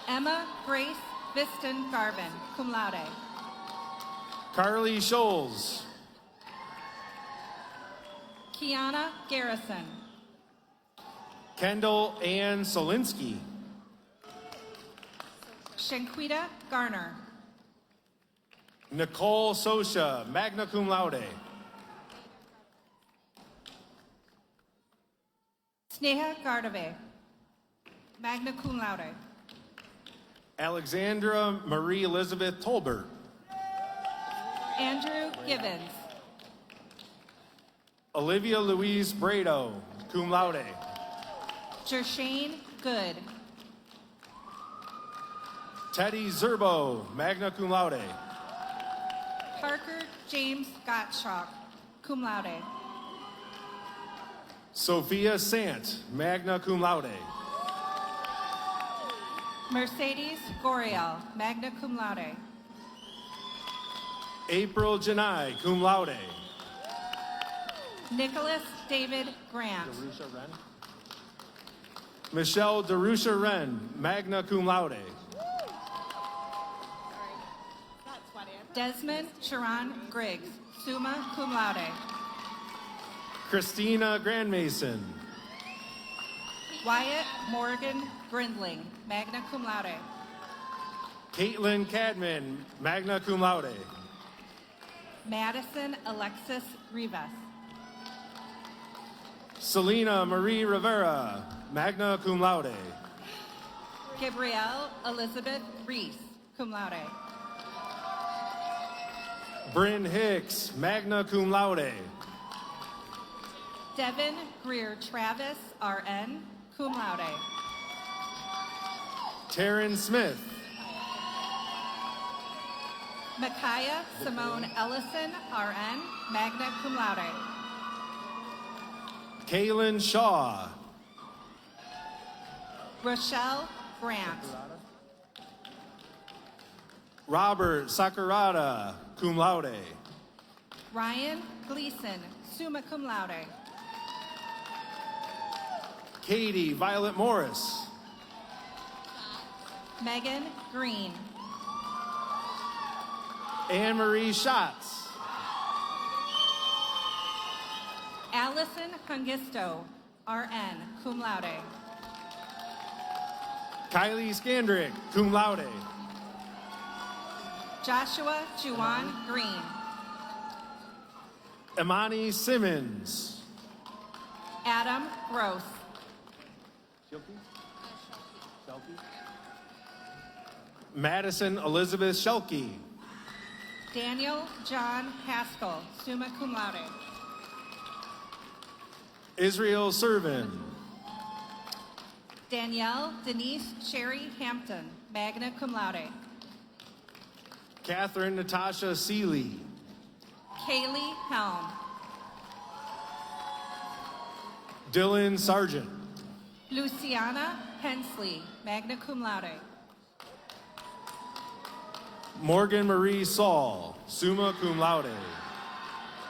Emma Grace Viston Garvin, cum laude.
Carly Scholes.
Kiana Garrison.
Kendall Ann Solinsky.
Shanquita Garner.
Nicole Sosha, magna cum laude.
Sneha Gardave, magna cum laude.
Alexandra Marie Elizabeth Tolbert.
Andrew Givens.
Olivia Louise Brado, cum laude.
Jershane Good.
Teddy Zerbo, magna cum laude.
Parker James Gottschalk, cum laude.
Sophia Sant, magna cum laude.
Mercedes Goriel, magna cum laude.
April Janai, cum laude.
Nicholas David Grant.
Michelle Darusha Wren, magna cum laude.
Desmond Sharon Griggs, summa cum laude.
Christina Grandmason.
Wyatt Morgan Grindling, magna cum laude.
Caitlin Cadman, magna cum laude.
Madison Alexis Rivas.
Selena Marie Rivera, magna cum laude.
Gabrielle Elizabeth Reese, cum laude.
Bryn Hicks, magna cum laude.
Devin Greer Travis, RN, cum laude.
Taryn Smith.
Micaiah Simone Ellison, RN, magna cum laude.
Kaylin Shaw.
Rochelle Grant.
Robert Sakurada, cum laude.
Ryan Gleason, summa cum laude.
Katie Violet Morris.
Megan Green.
Anne-Marie Schatz.
Allison Hungisto, RN, cum laude.
Kylie Skandrick, cum laude.
Joshua Juwan Green.
Imani Simmons.
Adam Gross.
Madison Elizabeth Shelke.
Daniel John Haskell, summa cum laude.
Israel Servin.
Danielle Denise Sherry Hampton, magna cum laude.
Catherine Natasha Seeley.
Kaylee Helm.
Dylan Sargent.
Luciana Hensley, magna cum laude.
Morgan Marie Saul, summa cum laude.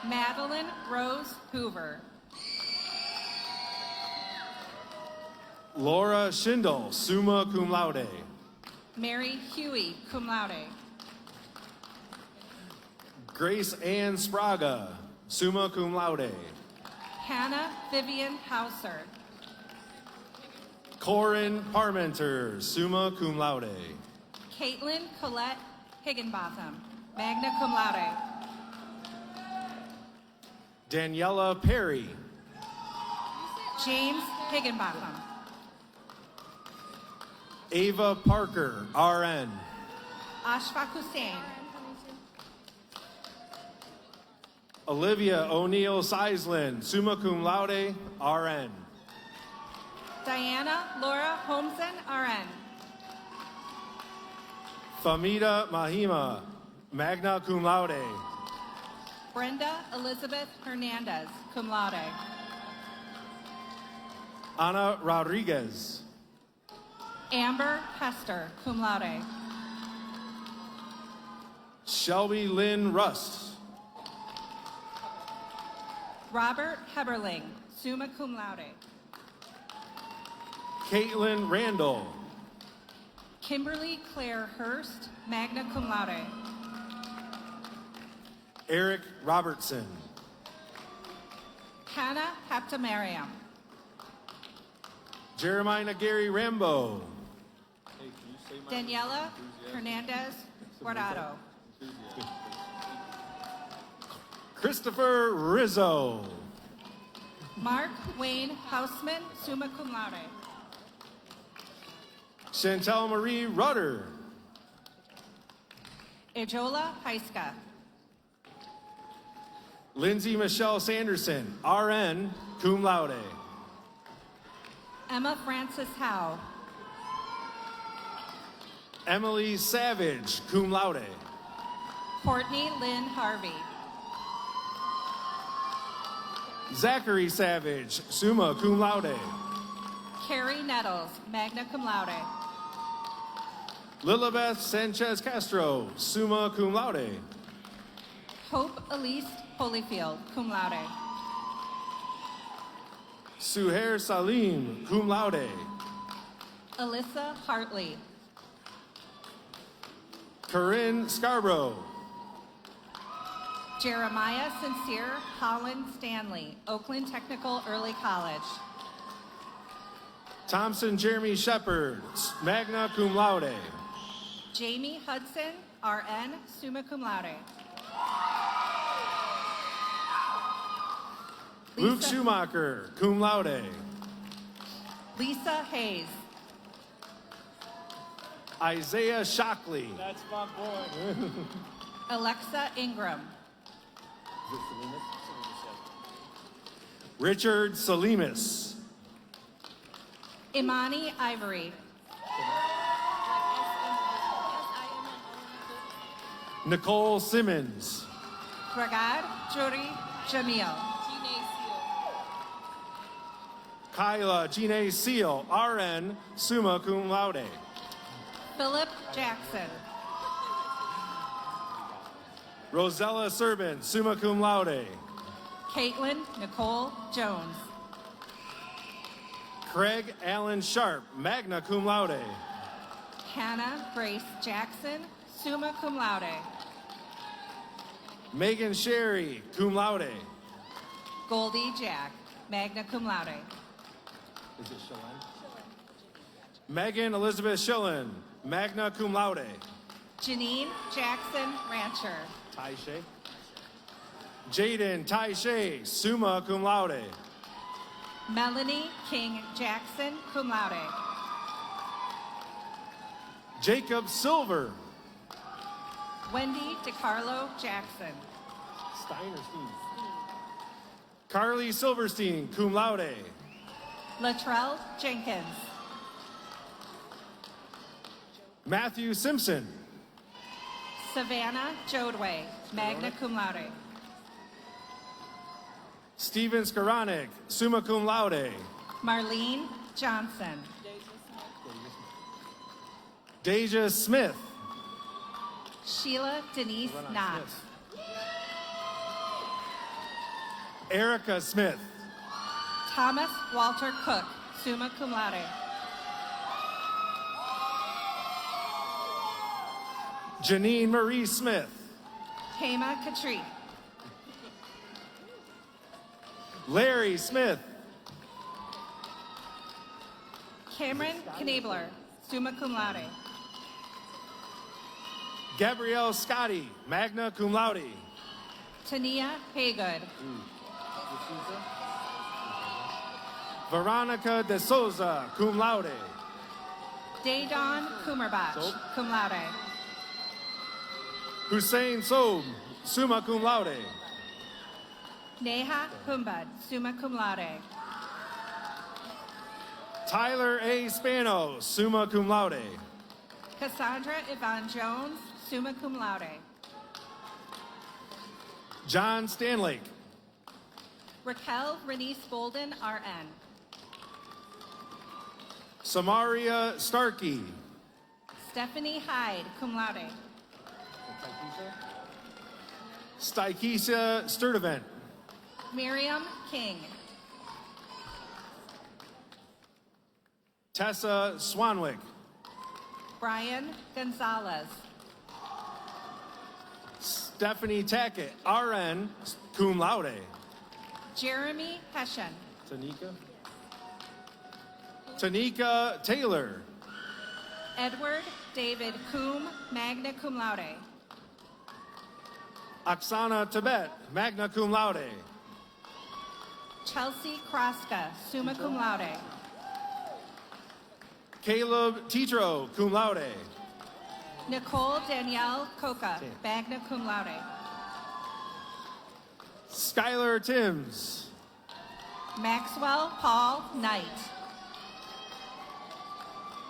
Madeline Rose Hoover.
Laura Schindel, summa cum laude.
Mary Huey, cum laude.
Grace Ann Spraga, summa cum laude.
Hannah Vivian Hauser.
Corin Parmenter, summa cum laude.
Caitlin Colette Higginbotham, magna cum laude.
Daniela Perry.
James Higginbotham.
Ava Parker, RN.
Ashfaq Hussain.
Olivia O'Neill Seislin, summa cum laude, RN.
Diana Laura Holmsen, RN.
Famida Mahima, magna cum laude.
Brenda Elizabeth Hernandez, cum laude.
Ana Rodriguez.
Amber Hester, cum laude.
Shelby Lynn Rust.
Robert Heberling, summa cum laude.
Caitlin Randall.
Kimberly Claire Hurst, magna cum laude.
Eric Robertson.
Hannah Haptamariam.
Jeremiah Gary Rambo.
Daniela Hernandez Guardado.
Christopher Rizzo.
Mark Wayne Hausman, summa cum laude.
Chantel Marie Rudder.
Ejola Heiska.
Lindsay Michelle Sanderson, RN, cum laude.
Emma Frances Howe.
Emily Savage, cum laude.
Courtney Lynn Harvey.
Zachary Savage, summa cum laude.
Carrie Nettles, magna cum laude.
Lilibeth Sanchez Castro, summa cum laude.
Hope Elise Holyfield, cum laude.
Suhair Salim, cum laude.
Alyssa Hartley.
Corinne Scarborough.
Jeremiah Sincere Holland Stanley, Oakland Technical Early College.
Thompson Jeremy Shepard, magna cum laude.
Jamie Hudson, RN, summa cum laude.
Luke Schumacher, cum laude.
Lisa Hayes.
Isaiah Shockley.
That's my boy.
Alexa Ingram.
Richard Salimas.
Imani Ivory.
Nicole Simmons.
Ragad Juri Jamil.
Kyla Gine Seal, RN, summa cum laude.
Philip Jackson.
Rosella Serban, summa cum laude.
Caitlin Nicole Jones.
Craig Allen Sharp, magna cum laude.
Hannah Grace Jackson, summa cum laude.
Megan Sherry, cum laude.
Goldie Jack, magna cum laude.
Is it Megan Elizabeth Schillen, magna cum laude.
Janine Jackson Rancher.
Tai Shea. Jaden Tai Shea, summa cum laude.
Melanie King Jackson, cum laude.
Jacob Silver.
Wendy DeCarlo Jackson.
Steiner Steve. Carly Silverstein, cum laude.
Latrell Jenkins.
Matthew Simpson.
Savannah Jodway, magna cum laude.
Steven Skoranek, summa cum laude.
Marlene Johnson.
Deja Smith.
Sheila Denise Knott.
Erica Smith.
Thomas Walter Cook, summa cum laude.
Janine Marie Smith.
Hema Katri.
Larry Smith.
Cameron Knabler, summa cum laude.
Gabrielle Scotty, magna cum laude.
Tania Haygood.
Veronica De Souza, cum laude.
Daydon Kumerbach, cum laude.
Hussein Sob, summa cum laude.
Neha Humbud, summa cum laude.
Tyler A. Spano, summa cum laude.
Cassandra Yvonne Jones, summa cum laude.
John Stanlake.
Raquel Renice Bolden, RN.
Samaria Starkey.
Stephanie Hyde, cum laude.
Stykesha Sturdivant.
Miriam King.
Tessa Swanwick.
Brian Gonzalez.
Stephanie Tackett, RN, cum laude.
Jeremy Hession.
Tanika Taylor.
Edward David Coombe, magna cum laude.
Oksana Tibet, magna cum laude.
Chelsea Kraska, summa cum laude.
Caleb Tetro, cum laude.
Nicole Danielle Coca, magna cum laude.
Skylar Timms.
Maxwell Paul Knight.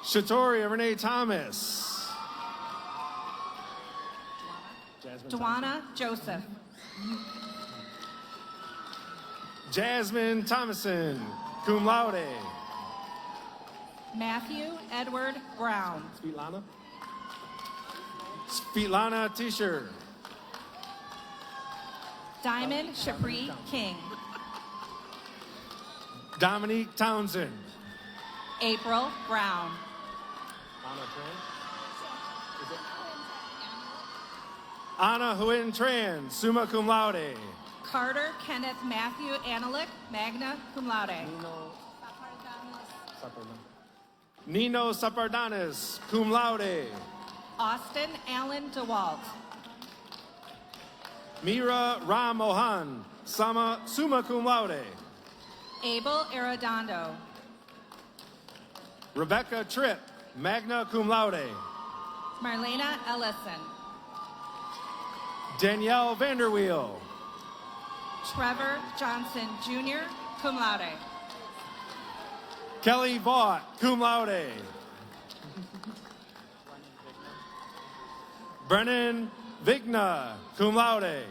Shatoria Renee Thomas.
Dwana Joseph.
Jasmine Thomason, cum laude.
Matthew Edward Brown.
Svetlana Tischer.
Diamond Shapri King.
Dominique Townsend.
April Brown.
Anna Huyn Tran, summa cum laude.
Carter Kenneth Matthew Analik, magna cum laude.
Nino Sapardanis, cum laude.
Austin Allen DeWalt.
Mira Ram Mohan, summa cum laude.
Abel Arredondo.
Rebecca Tripp, magna cum laude.
Marlena Ellison.
Danielle Vanderweel.
Trevor Johnson Jr., cum laude.
Kelly Vaught, cum laude. Brennan Vigna, cum laude.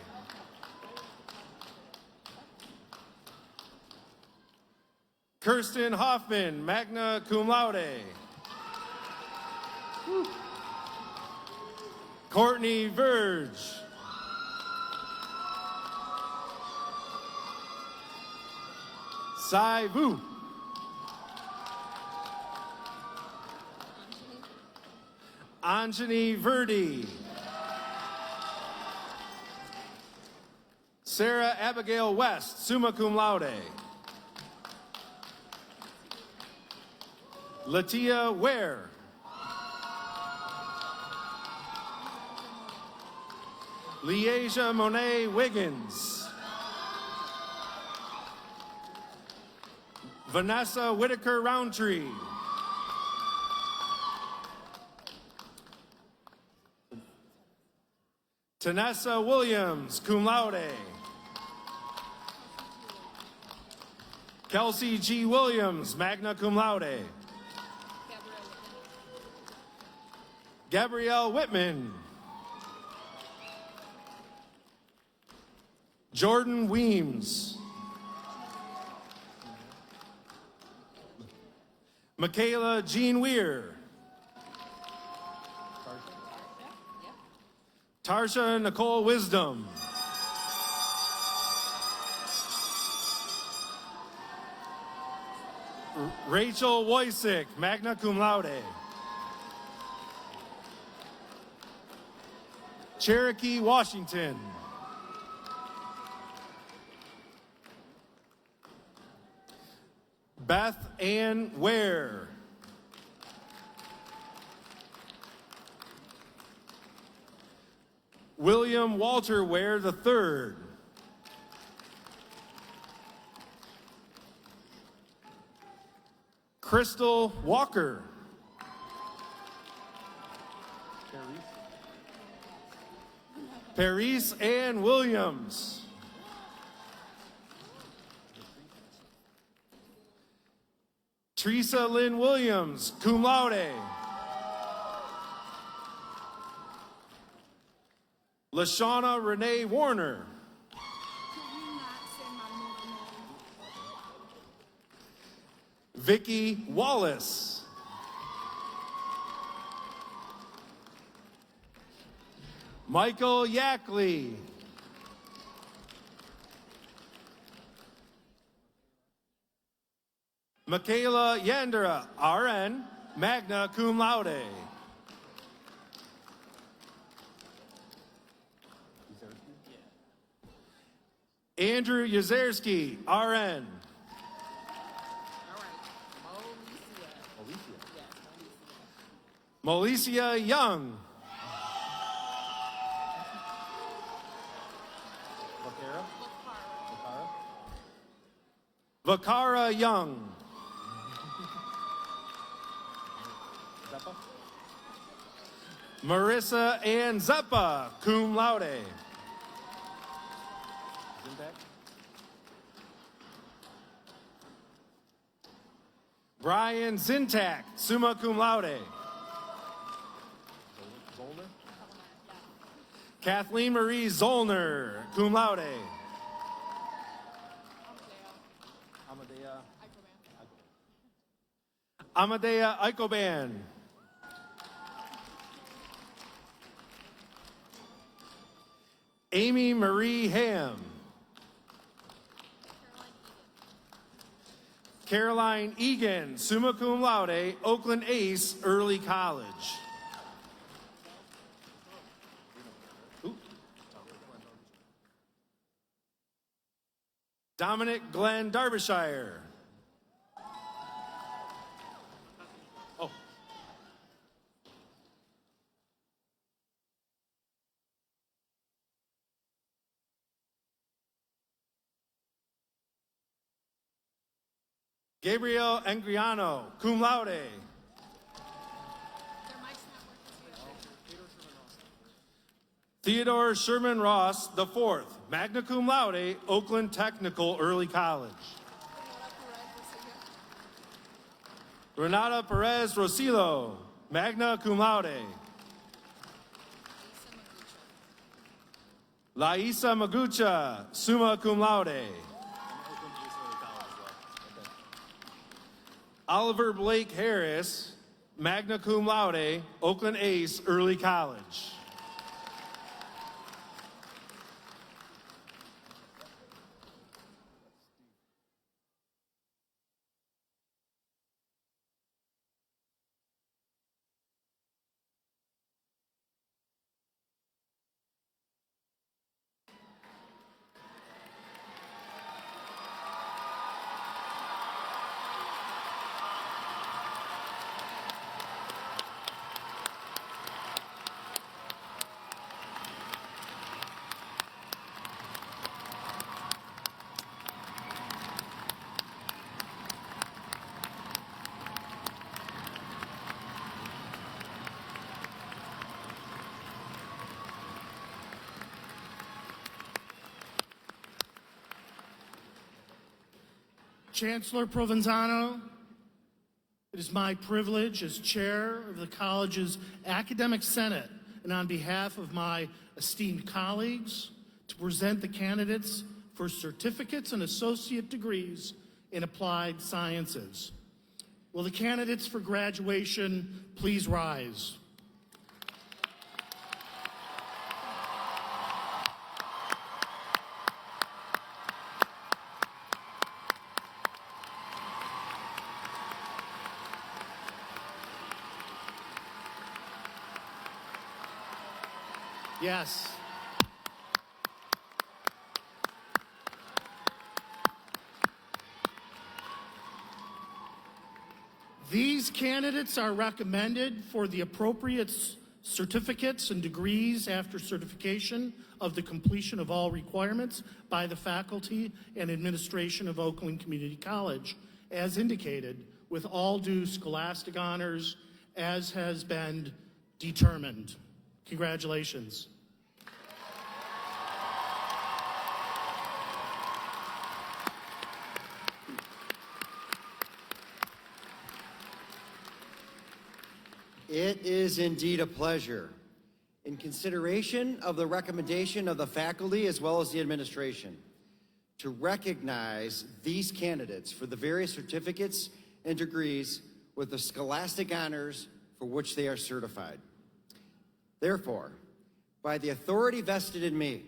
Kirsten Hoffman, magna cum laude. Courtney Verge. Sai Vu. Anjani Verdi. Sarah Abigail West, summa cum laude. Latia Ware. Liasia Monet Wiggins. Vanessa Whitaker Roundtree. Tanessa Williams, cum laude. Kelsey G. Williams, magna cum laude. Gabrielle Whitman. Jordan Weems. Michaela Jean Weir. Tarsha Nicole Wisdom. Rachel Woysick, magna cum laude. Cherokee Washington. Beth Ann Ware. William Walter Ware III. Crystal Walker. Paris Ann Williams. Teresa Lynn Williams, cum laude. LaShawna Renee Warner. Vicky Wallace. Michael Yackley. Michaela Yandera, RN, magna cum laude. Andrew Yazerski, RN. Malicia Young. Vakara Young. Marissa Ann Zeppa, cum laude. Brian Zintak, summa cum laude. Kathleen Marie Zollner, cum laude. Amadea Eikoban. Amy Marie Ham. Caroline Egan, summa cum laude, Oakland Ace Early College. Dominic Glenn Derbyshire. Gabriel Angriano, cum laude. Theodore Sherman Ross, IV, magna cum laude, Oakland Technical Early College. Renata Perez Rosillo, magna cum laude. Laisa Magucha, summa cum laude. Oliver Blake Harris, magna cum laude, Oakland Ace Early College.
Chancellor Provenzano, it is my privilege as chair of the college's Academic Senate and on behalf of my esteemed colleagues to present the candidates for certificates and associate degrees in applied sciences. Will the candidates for graduation please rise? Yes. These candidates are recommended for the appropriate certificates and degrees after certification of the completion of all requirements by the faculty and administration of Oakland Community College, as indicated, with all due scholastic honors, as has been determined. Congratulations.
It is indeed a pleasure. In consideration of the recommendation of the faculty as well as the administration, to recognize these candidates for the various certificates and degrees with the scholastic honors for which they are certified. Therefore, by the authority vested in me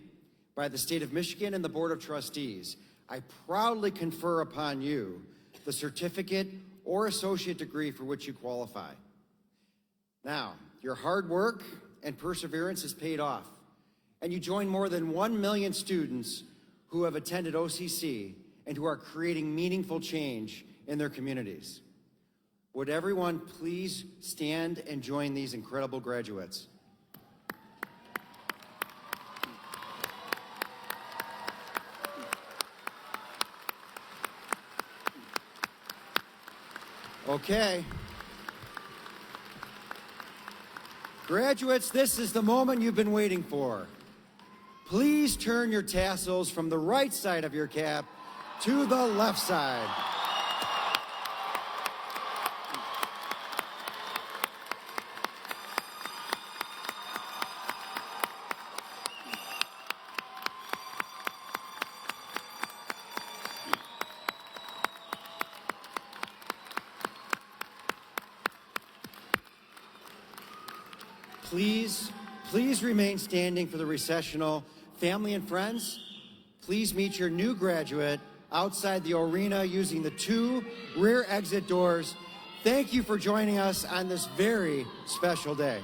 by the State of Michigan and the Board of Trustees, I proudly confer upon you the certificate or associate degree for which you qualify. Now, your hard work and perseverance has paid off, and you join more than 1 million students who have attended OCC and who are creating meaningful change in their communities. Would everyone please stand and join these incredible graduates? Okay. Graduates, this is the moment you've been waiting for. Please turn your tassels from the right side of your cap to the left side. Please remain standing for the recessional. Family and friends, please meet your new graduate outside the arena using the 2 rear exit doors. Thank you for joining us on this very special day.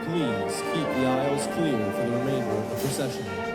Please keep the aisles clear for the remainder of the procession.